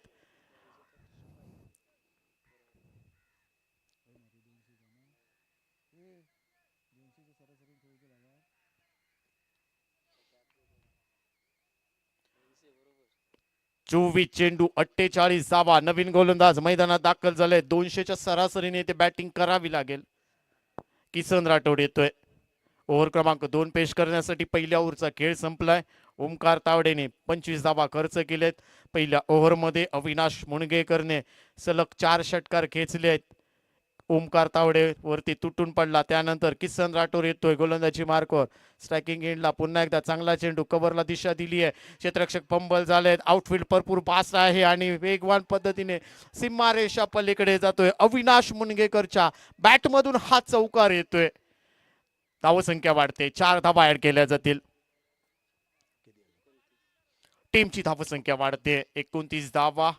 चोवीस चेंडू 48 धावा. नवीन गोलंदाज मैदानात दाखल झाले. 200च्या सरासरीने ते बॅटिंग करावी लागेल. किसन राठोड येतोय. ओव्हर क्रमांक 2 पेश करण्यासाठी पहिल्या ओव्हरचा खेळ संपलाय. ओमकार तावडेने 25 धावा खर्च केलेत. पहिल्या ओव्हरमध्ये अविनाश मुणगेकरने सलग 4 षटकार खेचलेत. ओमकार तावडे वरती तुटून पडला. त्यानंतर किसन राठोड येतोय गोलंदाजी मार्कवर. स्ट्रायकिंग एंडला पुन्हा एकदा चांगला चेंडू कव्हरला दिशा दिली आहे. क्षेत्ररक्षक फंबल झालेत. आउटफील्ड भरपूर पास आहे आणि वेगवान पद्धतीने सीमारेषा पलीकडे जातोय. अविनाश मुणगेकरच्या बॅटमधून हा चौकार येतोय. धावसंख्या वाढते. 4 धावा ऍड केल्या जातील. टीमची धावसंख्या वाढते. 29 धावा.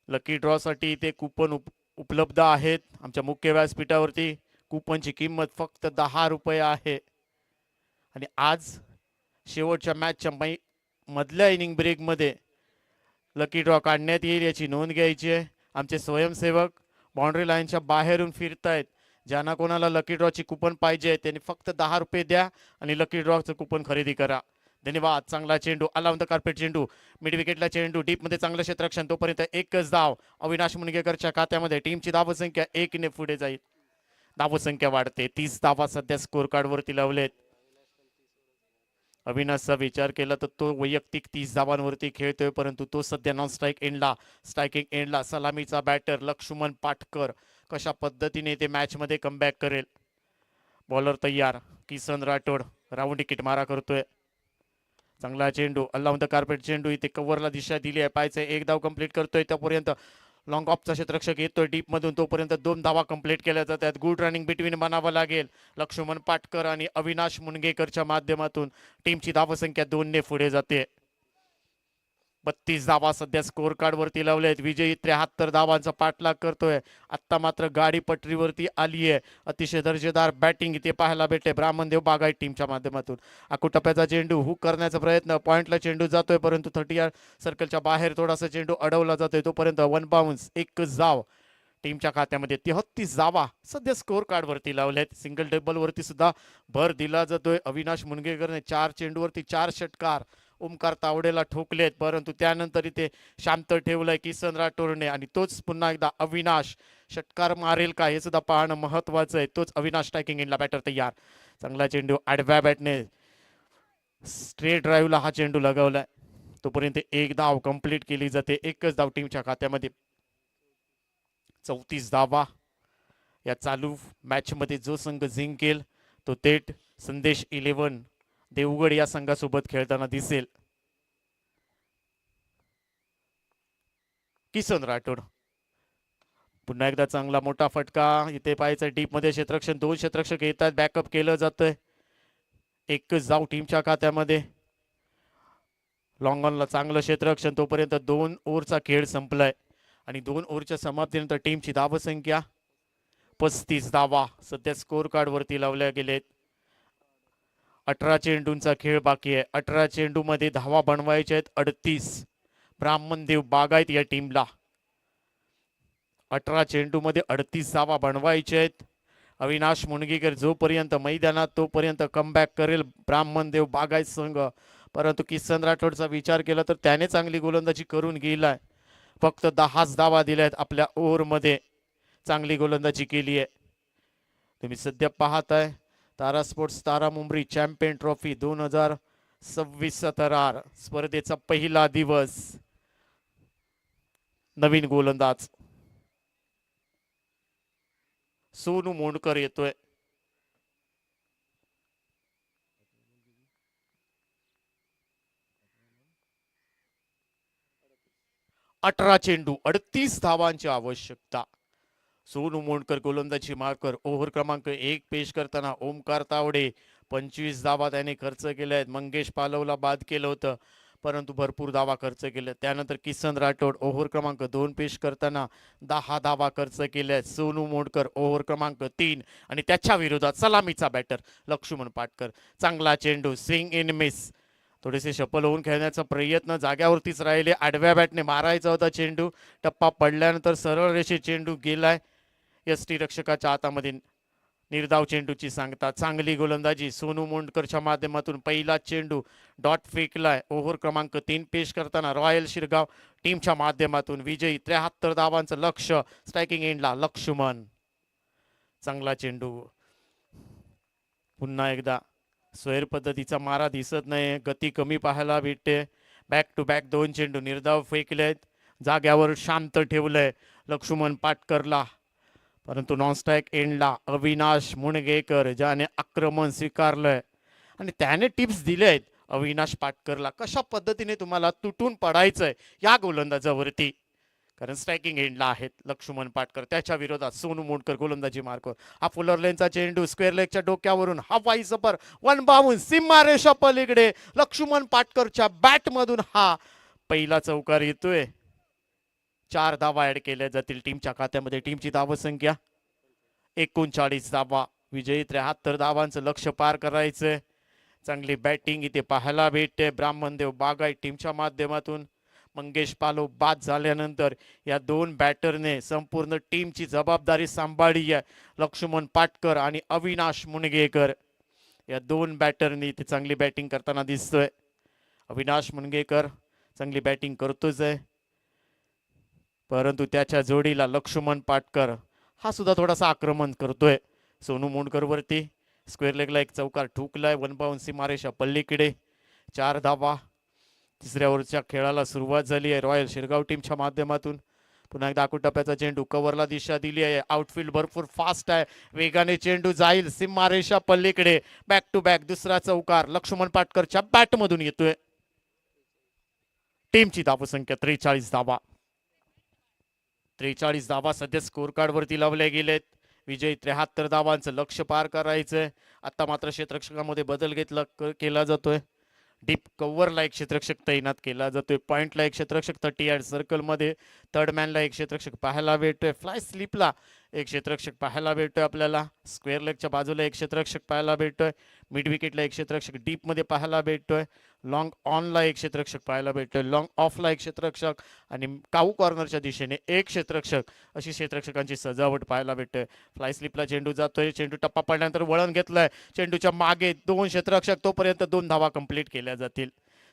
लकी ड्रॉ साठी ते कुपन उपलब्ध आहेत आमच्या मुख्य व्यासपीठावरती. कुपनची किंमत फक्त 10 रुपये आहे आणि आज शेवटच्या मॅचच्या मधल्या इनिंग ब्रेकमध्ये लकी ड्रॉ काढण्यात येईल याची नोंद घ्यायची आहे. आमचे स्वयंसेवक बाउंड्री लाईनच्या बाहेरून फिरतायत. ज्यांना कोणाला लकी ड्रॉची कुपन पाहिजे त्यांनी फक्त 10 रुपये द्या आणि लकी ड्रॉचं कुपन खरेदी करा. धन्यवाद. चांगला चेंडू आला ऑन द कार्पेट चेंडू. मिड विकेटला चेंडू डीप मध्ये चांगलं क्षेत्ररक्षण. तोपर्यंत एकच धाव अविनाश मुणगेकरच्या खात्यामध्ये. टीमची धावसंख्या 1 ने पुढे जाईल. धावसंख्या वाढते. 30 धावा सध्या स्कोर कार्ड वरती लावलेत. अविनाशचा विचार केला तर तो वैयक्तिक 30 धावांवरती खेळतोय, परंतु तो सध्या नॉन स्ट्रायकिंग एंडला सलामीचा बॅटर लक्ष्मण पाटकर कशा पद्धतीने ते मॅच मध्ये कमबॅक करेल. बॉलर तयार. किसन राठोड राऊंड विकेट मारा करतोय. चांगला चेंडू ऑन द कार्पेट चेंडू. इथे कव्हरला दिशा दिली आहे. पायचे एक धाव कंप्लीट करतोय. त्यापर्यंत लॉंग ऑफचा क्षेत्ररक्षक येतोय डीप मधून. तोपर्यंत 2 धावा कंप्लीट केल्या जातात. गुड रनिंग बिटवीन बनावं लागेल लक्ष्मण पाटकर आणि अविनाश मुणगेकरच्या माध्यमातून. टीमची धावसंख्या 2 ने पुढे जाते. 32 धावा सध्या स्कोर कार्ड वरती लावलेत. विजयी 73 धावांचा पाठलाग करतोय. आता मात्र गाडी पटरीवरती आली आहे. अतिशय दर्जेदार बॅटिंग इथे पाहायला भेटते ब्राह्मणदेव बागायत टीमच्या माध्यमातून. आकुटप्प्याचा चेंडू हुक करण्याचा प्रयत्न. पॉइंटला चेंडू जातोय, परंतु 30 सर्कलच्या बाहेर थोडासा चेंडू अडवला जातोय. तोपर्यंत 1 बाउन्स, एक धाव टीमच्या खात्यामध्ये. 33 धावा सध्या स्कोर कार्ड वरती लावल्यात. सिंगल टेबल वरती सुद्धा भर दिला जातोय. अविनाश मुणगेकरने 4 चेंडूवरती 4 षटकार ओमकार तावडेला ठोकलेत, परंतु त्यानंतर इथे शांत ठेवलंय किसन राठोडने. आणि तोच पुन्हा एकदा अविनाश षटकार मारेल का हे सुद्धा पाहणं महत्वाचं आहे. तोच अविनाश स्ट्रायकिंग एंडला बॅटर तयार. चांगला चेंडू आडव्या बॅटने स्ट्रेट ड्राईव्हला हा चेंडू लगावलाय. तोपर्यंत एक धाव कंप्लीट केली जाते. एकच धाव टीमच्या खात्यामध्ये. 34 धावा. या चालू मॅच मध्ये जो संघ जिंकेल तो थेट संदेश 11 देवगड या संघासोबत खेळताना दिसेल. किसन राठोड पुन्हा एकदा चांगला मोठा फटका. इथे पाहायचं डीप मध्ये क्षेत्ररक्षण. 2 क्षेत्ररक्षक येतात. बॅकअप केलं जातंय. एकच धाव टीमच्या खात्यामध्ये. लॉंग ऑनला चांगलं क्षेत्ररक्षण. तोपर्यंत 2 ओव्हरचा खेळ संपलाय आणि 2 ओव्हरच्या समाप्तीनंतर टीमची धावसंख्या 35 धावा सध्या स्कोर कार्ड वरती लावल्या गेलेत. 18 चेंडूंचा खेळ बाकी आहे. 18 चेंडू मध्ये धावा बनवायच्या आहेत 38 ब्राह्मणदेव बागायत या टीमला. 18 चेंडू मध्ये 38 धावा बनवायच्या आहेत. अविनाश मुणगेकर जोपर्यंत मैदानात तोपर्यंत कमबॅक करेल ब्राह्मणदेव बागायत संघ, परंतु किसन राठोडचा विचार केला तर त्याने चांगली गोलंदाजी करून गेलाय. फक्त 10 धावा दिल्यात आपल्या ओव्हर मध्ये. चांगली गोलंदाजी केली आहे. तुम्ही सध्या पाहताय तारा स्पोर्ट्स तारा मुंबरी चॅम्पियन ट्रॉफी 2026 तरार स्पर्धेचा पहिला दिवस. नवीन गोलंदाज सोनू मोंडकर येतोय. अठरा चेंडू 38 धावांची आवश्यकता. सोनू मोंडकर गोलंदाजी मार्कर. ओव्हर क्रमांक 1 पेश करताना ओमकार तावडे 25 धावा त्याने खर्च केल्या आहेत. मंगेश पालवला बाद केलं होतं, परंतु भरपूर धावा खर्च केले. त्यानंतर किसन राठोड ओव्हर क्रमांक 2 पेश करताना 10 धावा खर्च केल्या. सोनू मोडकर ओव्हर क्रमांक 3 आणि त्याच्या विरोधात सलामीचा बॅटर लक्ष्मण पाटकर. चांगला चेंडू, स्विंग इन मिस. थोडेसे शफल होऊन खेळण्याचा प्रयत्न, जाग्यावरतीच राहिले. आडव्या बॅटने मारायचा होता चेंडू. टप्पा पडल्यानंतर सरळ रेषे चेंडू गेलाय. यष्टी रक्षकाच्या हातामध्ये निर्धाव चेंडूची सांगता. चांगली गोलंदाजी सोनू मोंडकरच्या माध्यमातून पहिला चेंडू डॉट फेकलाय. ओव्हर क्रमांक 3 पेश करताना रॉयल शिरगाव टीमच्या माध्यमातून विजयी 73 धावांचं लक्ष्य. स्ट्रायकिंग एंडला लक्ष्मण. चांगला चेंडू. पुन्हा एकदा स्वैर पद्धतीचा मारा दिसत नाही, गती कमी पाहायला भेटते. बॅक टू बॅक 2 चेंडू निर्धाव फेकलेत. जाग्यावर शांत ठेवलंय लक्ष्मण पाटकरला. परंतु नॉन स्ट्राईक एंडला अविनाश मुणगेकर ज्याने आक्रमण स्वीकारलंय आणि त्याने टिप्स दिले आहेत अविनाश पाटकरला कशा पद्धतीने तुम्हाला तुटून पडायचंय या गोलंदाजावरती. कारण स्ट्रायकिंग एंडला आहेत लक्ष्मण पाटकर. त्याच्या विरोधात सोनू मोडकर गोलंदाजी मार्ग. हा फुलर लेनचा चेंडू स्क्वेअर लेगच्या डोक्यावरून हवाई सफर वन बाउंस सीमारेषा पलीकडे लक्ष्मण पाटकरच्या बॅट मधून हा पहिला चौकार येतोय. 4 धावा ऍड केल्या जातील टीमच्या खात्यामध्ये. टीमची धावसंख्या 39 धावा. विजयी 73 धावांचं लक्ष्य पार करायचंय. चांगली बॅटिंग इथे पाहायला भेटते ब्राह्मणदेव बागायत टीमच्या माध्यमातून. मंगेश पालो बाद झाल्यानंतर या 2 बॅटरने संपूर्ण टीमची जबाबदारी सांभाळली आहे. लक्ष्मण पाटकर आणि अविनाश मुणगेकर या 2 बॅटरनी इथे चांगली बॅटिंग करताना दिसतोय. अविनाश मुणगेकर चांगली बॅटिंग करतोच आहे, परंतु त्याच्या जोडीला लक्ष्मण पाटकर हा सुद्धा थोडासा आक्रमण करतोय. सोनू मोंडकर वरती स्क्वेअर लेगला एक चौकार ठोकलाय. वन बाउंस सीमारेषा पल्लीकडे. 4 धावा. तिसऱ्या ओव्हरच्या खेळाला सुरुवात झाली आहे रॉयल शिरगाव टीमच्या माध्यमातून. पुन्हा एकदा टप्प्याचा चेंडू कव्हरला दिशा दिली आहे. आउटफील्ड भरपूर फास्ट आहे. वेगाने चेंडू जाईल सीमारेषा पल्लीकडे. बॅक टू बॅक दुसरा चौकार लक्ष्मण पाटकरच्या बॅट मधून येतोय. टीमची धावसंख्या 43 धावा. 43 धावा सध्या स्कोर कार्ड वरती लावले गेलेत. विजयी 73 धावांचं लक्ष्य पार करायचंय. आता मात्र क्षेत्ररक्षकामध्ये बदल केला जातोय. डीप कव्हरला एक क्षेत्ररक्षक तैनात केला जातोय. पॉइंटला एक क्षेत्ररक्षक 30 यार्ड सर्कलमध्ये. थर्ड मॅनला एक क्षेत्ररक्षक पाहायला भेटतोय. फ्लाय स्लिपला एक क्षेत्ररक्षक पाहायला भेटतोय आपल्याला. स्क्वेअर लेगच्या बाजूला एक क्षेत्ररक्षक पाहायला भेटतोय. मिड विकेटला एक क्षेत्ररक्षक डीप मध्ये पाहायला भेटतोय. लॉंग ऑनला एक क्षेत्ररक्षक पाहायला भेटतोय. लॉंग ऑफला एक क्षेत्ररक्षक आणि काऊ कॉर्नरच्या दिशेने एक क्षेत्ररक्षक अशी क्षेत्ररक्षकांची सजावट पाहायला भेटते. फ्लाय स्लिपला चेंडू जातोय. चेंडू टप्पा पडल्यानंतर वळण घेतलंय. चेंडूच्या मागे 2 क्षेत्ररक्षक. तोपर्यंत 2 धावा कंप्लीट केल्या जातील.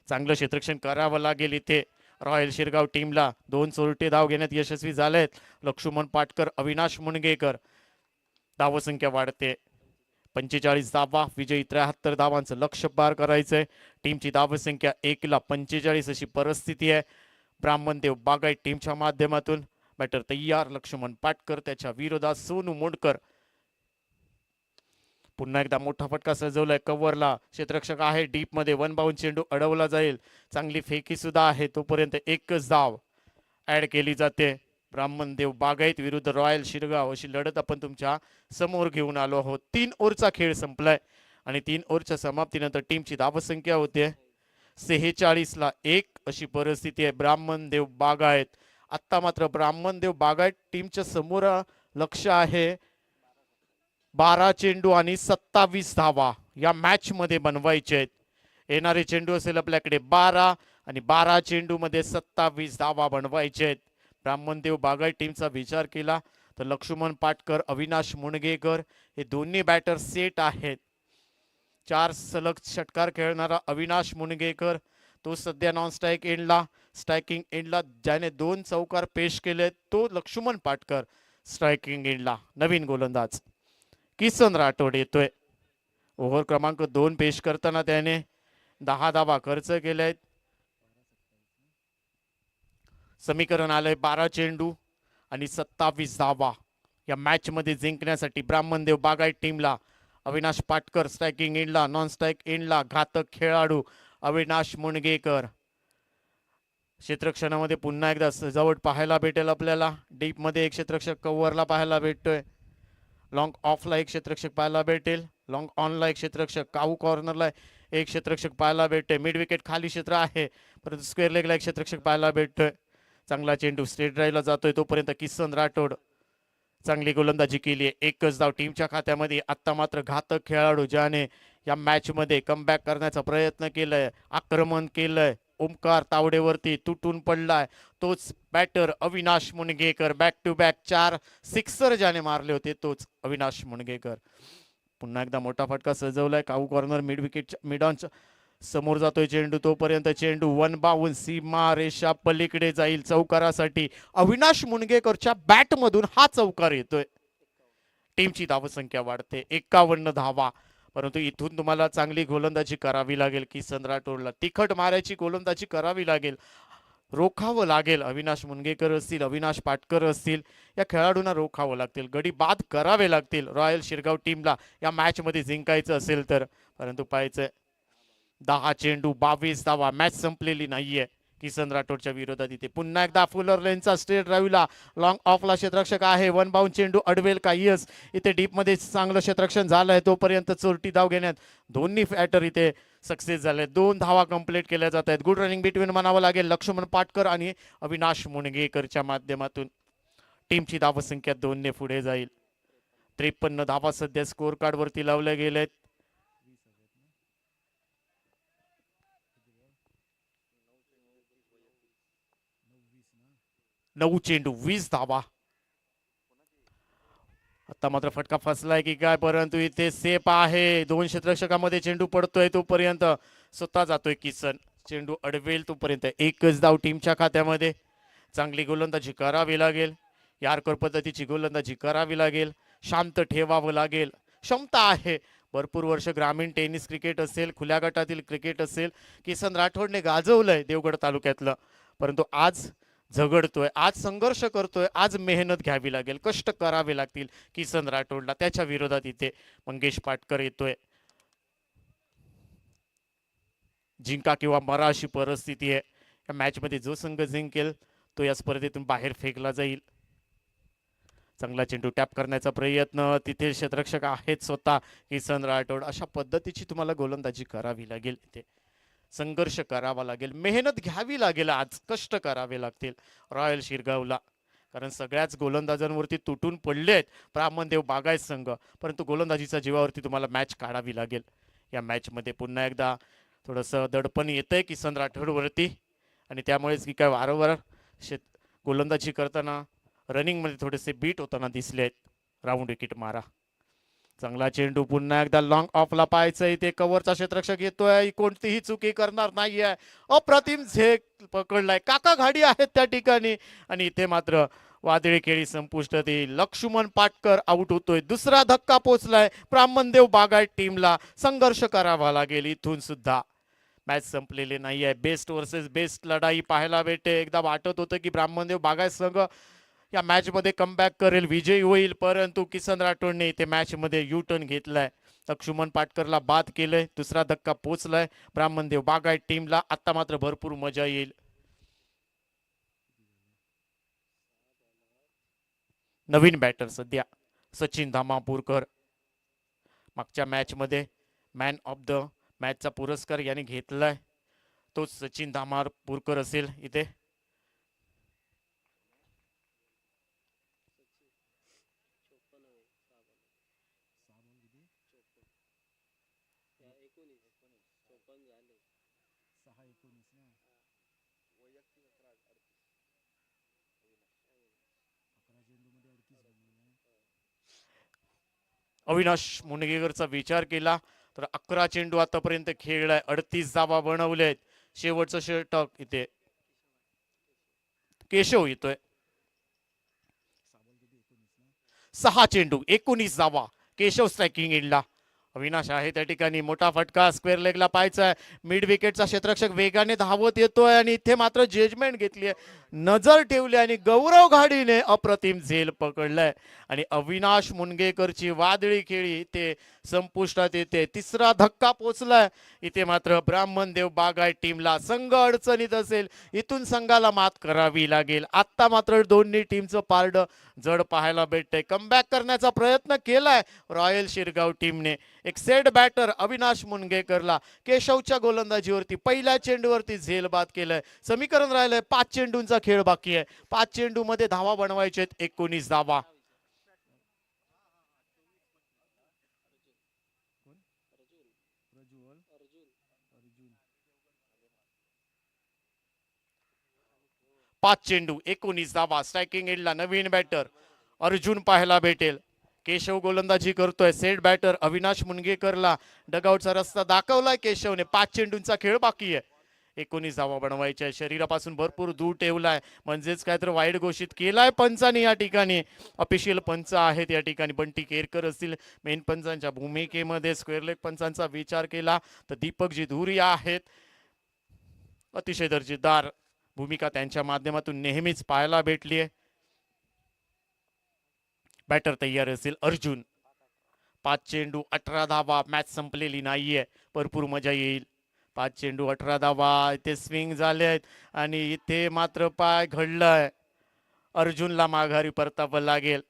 चांगलं क्षेत्ररक्षण करावं लागेल इथे रॉयल शिरगाव टीमला. 2 चोरटे धाव घेण्यात यशस्वी झालेत लक्ष्मण पाटकर, अविनाश मुणगेकर. धावसंख्या वाढते. 45 धावा. विजयी 73 धावांचं लक्ष्य पार करायचंय. टीमची धावसंख्या 1/45 अशी परिस्थिती आहे. ब्राह्मणदेव बागायत टीमच्या माध्यमातून बॅटर तयार लक्ष्मण पाटकर. त्याच्या विरोधात सोनू मोडकर. पुन्हा एकदा मोठा फटका सजवलाय कव्हरला. क्षेत्ररक्षक आहे डीप मध्ये. वन बाउंड चेंडू अडवला जाईल. चांगली फेकी सुद्धा आहे. तोपर्यंत एकच धाव ऍड केली जाते. ब्राह्मणदेव बागायत विरुद्ध रॉयल शिरगाव अशी लढत आपण तुमच्या समोर घेऊन आलो आहोत. 3 ओव्हरचा खेळ संपलाय आणि 3 ओव्हरच्या समाप्तीनंतर टीमची धावसंख्या होते 46ला 1 अशी परिस्थिती आहे. ब्राह्मणदेव बागायत. आता मात्र ब्राह्मणदेव बागायत टीमच्या समोर लक्ष आहे 12 चेंडू आणि 27 धावा या मॅच मध्ये बनवायचे आहेत. येणारे चेंडू असेल आपल्याकडे 12 आणि 12 चेंडू मध्ये 27 धावा बनवायचे आहेत. ब्राह्मणदेव बागायत टीमचा विचार केला तर लक्ष्मण पाटकर, अविनाश मुणगेकर हे दोन्ही बॅटर सेट आहेत. 4 सलग षटकार खेळणारा अविनाश मुणगेकर तो सध्या नॉन स्ट्राईक एंडला. स्ट्रायकिंग एंडला ज्याने 2 चौकार पेश केले तो लक्ष्मण पाटकर. स्ट्रायकिंग एंडला नवीन गोलंदाज किसन राठोड येतोय. ओव्हर क्रमांक 2 पेश करताना त्याने 10 धावा खर्च केलेत. समीकरण आलंय 12 चेंडू आणि 27 धावा या मॅच मध्ये जिंकण्यासाठी ब्राह्मणदेव बागायत टीमला. अविनाश पाटकर स्ट्रायकिंग एंडला. नॉन स्ट्राईक एंडला घातक खेळाडू अविनाश मुणगेकर. क्षेत्ररक्षणामध्ये पुन्हा एकदा सजावट पाहायला भेटेल आपल्याला. डीप मध्ये एक क्षेत्ररक्षक कव्हरला पाहायला भेटतोय. लॉंग ऑफला एक क्षेत्ररक्षक पाहायला भेटेल. लॉंग ऑनला एक क्षेत्ररक्षक. काऊ कॉर्नरला एक क्षेत्ररक्षक पाहायला भेटते. मिड विकेट खाली क्षेत्र आहे, परंतु स्क्वेअर लेगला एक क्षेत्ररक्षक पाहायला भेटतोय. चांगला चेंडू स्ट्रेट ड्राईव्हला जातोय, तोपर्यंत किसन राठोड चांगली गोलंदाजी केली आहे. एकच धाव टीमच्या खात्यामध्ये. आता मात्र घातक खेळाडू ज्याने या मॅच मध्ये कमबॅक करण्याचा प्रयत्न केलाय, आक्रमण केलंय, ओमकार तावडेवरती तुटून पडलाय, तोच batter Avinash Mungekar. Back to back 4 sixer ज्याने मारले होते तोच अविनाश मुणगेकर. पुन्हा एकदा मोठा फटका सजवलाय. Cow corner mid wicket mid on समोर जातोय चेंडू, तोपर्यंत चेंडू 1 बाउन्स सीमा रेषा पलीकडे जाईल चौकारासाठी. अविनाश मुणगेकरच्या बॅट मधून हा चौकार येतोय. टीमची धावसंख्या वाढते 51 धावा. परंतु इथून तुम्हाला चांगली गोलंदाजी करावी लागेल. किसन राठोडला तिखट मारायची गोलंदाजी करावी लागेल, रोखावं लागेल. अविनाश मुणगेकर असतील, अविनाश पाटकर असतील, या खेळाडूंना रोखावं लागतील, गडी बाद करावे लागतील रॉयल शिरगाव टीमला या मॅच मध्ये जिंकायचं असेल तर. परंतु पाहायचंय 10 चेंडू 22 धावा, मॅच संपलेली नाहीये किसन राठोडच्या विरोधात. इथे पुन्हा एकदा फुलर लेनचा स्ट्रेट ड्राईव्हला लॉंग ऑफला क्षेत्ररक्षक आहे. 1 बाउंड चेंडू अडवेल का? यस, इथे डीप मध्ये चांगलं क्षेत्ररक्षण झालंय, तोपर्यंत चोरटी धाव घेण्यात दोन्ही फॅटर इथे सक्सेस झाले. 2 धावा कंप्लीट केल्या जात आहेत. गुड रनिंग बिटवीन म्हणावं लागेल लक्ष्मण पाटकर आणि अविनाश मुणगेकरच्या माध्यमातून. टीमची धावसंख्या 2 ने पुढे जाईल. 53 धावा सध्या स्कोर कार्ड वरती लावल्या गेलेत. 9 चेंडू 20 धावा. आता मात्र फटका फसलाय की काय, परंतु इथे सेफ आहे. 2 क्षेत्ररक्षकामध्ये चेंडू पडतोय, तोपर्यंत स्वतः जातोय किसन. चेंडू अडवेल तोपर्यंत एकच धाव टीमच्या खात्यामध्ये. चांगली गोलंदाजी करावी लागेल, यार्कर पद्धतीची गोलंदाजी करावी लागेल, शांत ठेवावं लागेल. क्षमता आहे. भरपूर वर्ष ग्रामीण टेनिस क्रिकेट असेल, खुल्या गटातील क्रिकेट असेल, किसन राठोडने गाजवलंय देवगड तालुक्यातलं. परंतु आज झगडतोय, आज संघर्ष करतोय, आज मेहनत घ्यावी लागेल, कष्ट करावे लागतील किसन राठोडला. त्याच्या विरोधात इथे मंगेश पाटकर येतोय. जिंका किंवा मरा अशी परिस्थिती आहे या मॅच मध्ये. जो संघ जिंकेल तो या स्पर्धेतून बाहेर फेकला जाईल. चांगला चेंडू टॅप करण्याचा प्रयत्न, तिथे क्षेत्ररक्षक आहेत स्वतः किसन राठोड. अशा पद्धतीची तुम्हाला गोलंदाजी करावी लागेल. इथे संघर्ष करावा लागेल, मेहनत घ्यावी लागेल, आज कष्ट करावे लागतील रॉयल शिरगावला. कारण सगळ्याच गोलंदाजांवरती तुटून पडले आहेत ब्राह्मणदेव बागायत संघ. परंतु गोलंदाजीच्या जीवावरती तुम्हाला मॅच काढावी लागेल. या मॅच मध्ये पुन्हा एकदा थोडंसं दडपण येतंय किसन राठोडवरती, आणि त्यामुळेच की काय वारंवार गोलंदाजी करताना रनिंग मध्ये थोडेसे बीट होताना दिसले आहेत. राऊंड विकेट मारा. चांगला चेंडू पुन्हा एकदा लॉंग ऑफला पाहायचं. इथे कव्हरचा क्षेत्ररक्षक येतोय, कोणतीही चुकी करणार नाहीये. अप्रतिम झेक पकडलाय, काका घाडी आहेत त्या ठिकाणी, आणि इथे मात्र वादळी खेळी संपुष्टात येईल. लक्ष्मण पाटकर आउट होतोय. दुसरा धक्का पोचलाय ब्राह्मणदेव बागायत टीमला. संघर्ष करावा लागेल इथून सुद्धा. मॅच संपलेली नाहीये. बेस्ट वर्सेस बेस्ट लढाई पाहायला भेटते. एकदा वाटत होतं की ब्राह्मणदेव बागायत संघ या मॅच मध्ये कमबॅक करेल, विजयी होईल, परंतु किसन राठोडने इथे मॅच मध्ये यू टर्न घेतलाय. लक्ष्मण पाटकरला बाद केलंय. दुसरा धक्का पोचलाय ब्राह्मणदेव बागायत टीमला. आता मात्र भरपूर मजा येईल. नवीन बॅटर सध्या सचिन धामापूरकर. मागच्या मॅच मध्ये मॅन ऑफ द मॅचचा पुरस्कार याने घेतलाय, तोच सचिन धामापूरकर असेल. इथे अविनाश मुणगेकरचा विचार केला तर 11 चेंडू आतापर्यंत खेळलाय, 38 धावा बनवलेत. शेवटचं षटक इथे केशव येतोय. 6 चेंडू 19 धावा. केशव स्ट्रायकिंग एंडला. अविनाश आहे त्या ठिकाणी. मोठा फटका स्क्वेअर लेगला पाहायचा. मिड विकेटचा क्षेत्ररक्षक वेगाने धावत येतोय, आणि इथे मात्र जजमेंट घेतली आहे, नजर ठेवली, आणि गौरव घाडीने अप्रतिम झेल पकडलाय. आणि अविनाश मुणगेकरची वादळी खेळी इथे संपुष्टात येते. तिसरा धक्का पोचलाय. इथे मात्र ब्राह्मणदेव बागायत टीमला संघ अडचणीत असेल, इथून संघाला मात करावी लागेल. आता मात्र दोन्ही टीमचं पारड जड पाहायला भेटतंय. कमबॅक करण्याचा प्रयत्न केलाय रॉयल शिरगाव टीमने. एक सेट बॅटर अविनाश मुनगेकरला केशवच्या गोलंदाजीवरती पहिल्या चेंडूवरती झेल बाद केलंय. समीकरण राहिलंय 5 चेंडूंचा खेळ बाकी आहे. 5 चेंडू मध्ये धावा बनवायचे आहेत 19 धावा. पाच चेंडू 19 धावा. स्ट्रायकिंग एंडला नवीन बॅटर अर्जुन पाहायला भेटेल. केशव गोलंदाजी करतोय. सेट बॅटर अविनाश मुनगेकरला डगआउटचा रस्ता दाखवलाय केशवने. 5 चेंडूंचा खेळ बाकी आहे. 19 धावा बनवायच्या. शरीरापासून भरपूर दूर ठेवलाय, म्हणजेच काय तर वाईट घोषित केलाय पंचांनी या ठिकाणी. ऑफिशियल पंच आहेत या ठिकाणी. बंटी केरकर असतील मेन पंचांच्या भूमिकेमध्ये. स्क्वेअर लेग पंचांचा विचार केला तर दीपकजी धुरिया आहेत. अतिशय दर्जेदार भूमिका त्यांच्या माध्यमातून नेहमीच पाहायला भेटली आहे. बॅटर तयार असेल अर्जुन. 5 चेंडू 18 धावा. मॅच संपलेली नाहीये, भरपूर मजा येईल. 5 चेंडू 18 धावा. इथे स्विंग झालेत आणि इथे मात्र पाय घडलंय. अर्जुनला माघारी परतावं लागेल.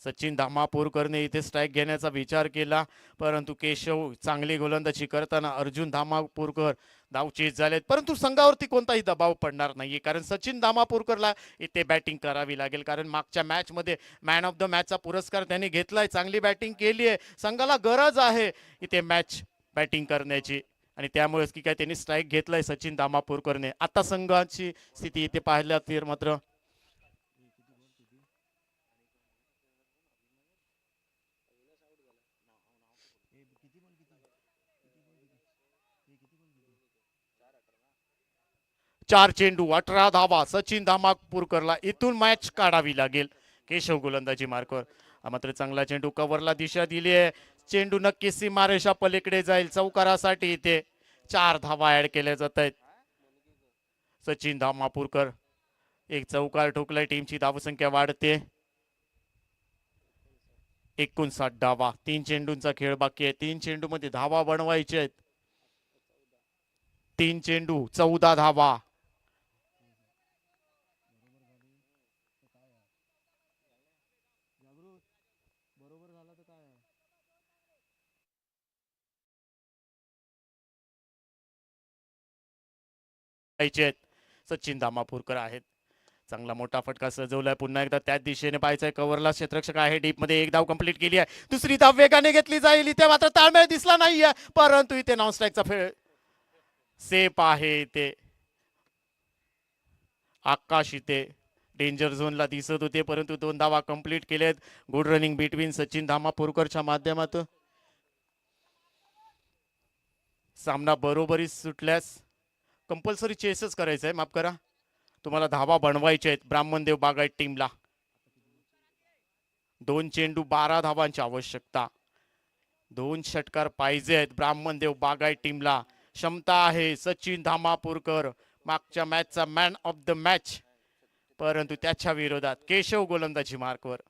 सचिन धामापूरकरने इथे स्ट्राईक घेण्याचा विचार केला, परंतु केशव चांगली गोलंदाजी करताना अर्जुन धामापूरकर धावचीत झालेत. परंतु संघावरती कोणताही दबाव पडणार नाहीये, कारण सचिन धामापूरकरला इथे बॅटिंग करावी लागेल. कारण मागच्या मॅच मध्ये मॅन ऑफ द मॅचचा पुरस्कार त्यांनी घेतलाय. चांगली बॅटिंग केली आहे. संघाला गरज आहे इथे मॅच बॅटिंग करण्याची आणि त्यामुळेच की काय त्यांनी स्ट्राईक घेतलाय सचिन धामापूरकरने. आता संघाची स्थिती इथे पाहिल्या तर मात्र चार चेंडू 18 धावा. सचिन धामापूरकरला इथून मॅच काढावी लागेल. केशव गोलंदाजी मार्कवर. मात्र चांगला चेंडू कव्हरला दिशा दिली आहे. चेंडू नक्कीच सीमारेषा पलीकडे जाईल. चौकारासाठी इथे 4 धावा ऍड केल्या जात आहेत. सचिन धामापूरकर एक चौकार ठोकलाय. टीमची धावसंख्या वाढते. 59 धावा. 3 चेंडूंचा खेळ बाकी आहे. 3 चेंडू मध्ये धावा बनवायचे आहेत. 3 चेंडू 14 धावा. सचिन धामापूरकर आहेत. चांगला मोठा फटका सजवलाय. पुन्हा एकदा त्याच दिशेने पाहायचंय. कव्हरला क्षेत्ररक्षक आहे. डीप मध्ये एक धाव कंप्लीट केली आहे. दुसरी धाव वेगाने घेतली जाईल. इथे मात्र ताळमेळ दिसला नाहीये, परंतु इथे नॉन स्ट्राईकचा खेळ सेफ आहे. इथे आकाश इथे डेंजर झोनला दिसत होते, परंतु 2 धावा कंप्लीट केलेत. गुड रनिंग बिटवीन सचिन धामापूरकरच्या माध्यमातून. सामना बरोबरीच सुटल्यास कंपल्सरी चेसच करायचं आहे. माफ करा, तुम्हाला धावा बनवायचे आहेत ब्राह्मणदेव बागायत टीमला. 2 चेंडू 12 धावांची आवश्यकता. 2 षटकार पाहिजे आहेत ब्राह्मणदेव बागायत टीमला. क्षमता आहे सचिन धामापूरकर, मागच्या मॅचचा मॅन ऑफ द मॅच, परंतु त्याच्या विरोधात केशव गोलंदाजी मार्कवर.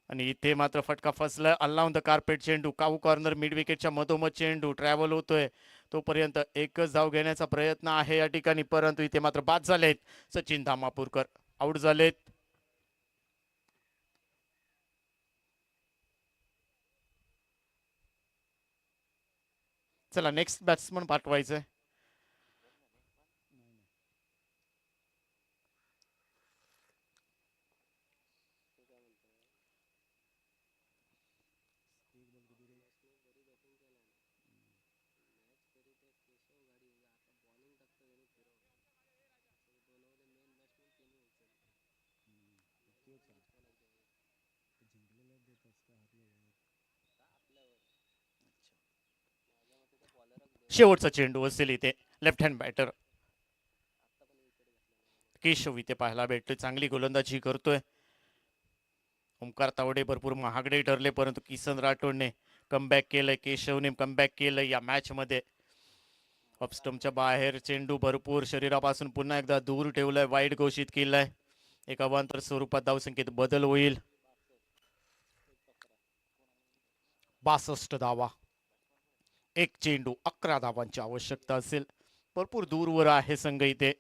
आणि इथे मात्र फटका फसलाय. अलाउन द कार्पेट चेंडू. काऊ कॉर्नर मिड विकेटच्या मधोमध चेंडू ट्रॅव्हल होतोय. तोपर्यंत एकच धाव घेण्याचा प्रयत्न आहे या ठिकाणी, परंतु इथे मात्र बाद झालेत. सचिन धामापूरकर आउट झालेत. चला नेक्स्ट बॅट्समन पाठवायचंय. शेवटचा चेंडू असेल इथे. लेफ्ट हँड बॅटर केशव इथे पाहायला भेटतोय. चांगली गोलंदाजी करतोय. ओमकार तावडे भरपूर महागडे ठरले, परंतु किसन राठोडने कमबॅक केलंय. केशवने कमबॅक केलंय या मॅच मध्ये. ऑफस्टमच्या बाहेर चेंडू भरपूर शरीरापासून पुन्हा एकदा दूर ठेवलाय. वाईट घोषित केलाय. एक अवांतर स्वरूपात धावसंख्येत बदल होईल. 62 धावा. 1 चेंडू 11 धावांची आवश्यकता असेल. भरपूर दूरवर आहे संघ इथे.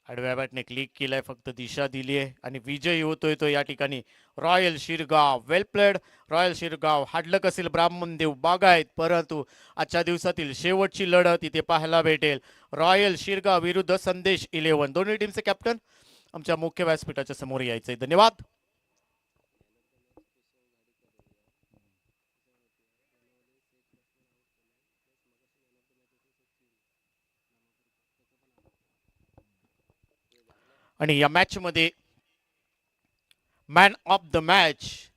आडव्या बॅटने क्लिक केलाय, फक्त दिशा दिली आहे आणि विजयी होतोय तो या ठिकाणी रॉयल शिरगाव. वेल प्लेड रॉयल शिरगाव. हाडलक असेल ब्राह्मणदेव बागायत, परंतु आजच्या दिवसातील शेवटची लढत इथे पाहायला भेटेल. रॉयल शिरगाव विरुद्ध संदेश 11. दोन्ही टीमचे कॅप्टन आमच्या मुख्य व्यासपीठाच्या समोर यायचंय. धन्यवाद. आणि या मॅच मध्ये मॅन ऑफ द मॅच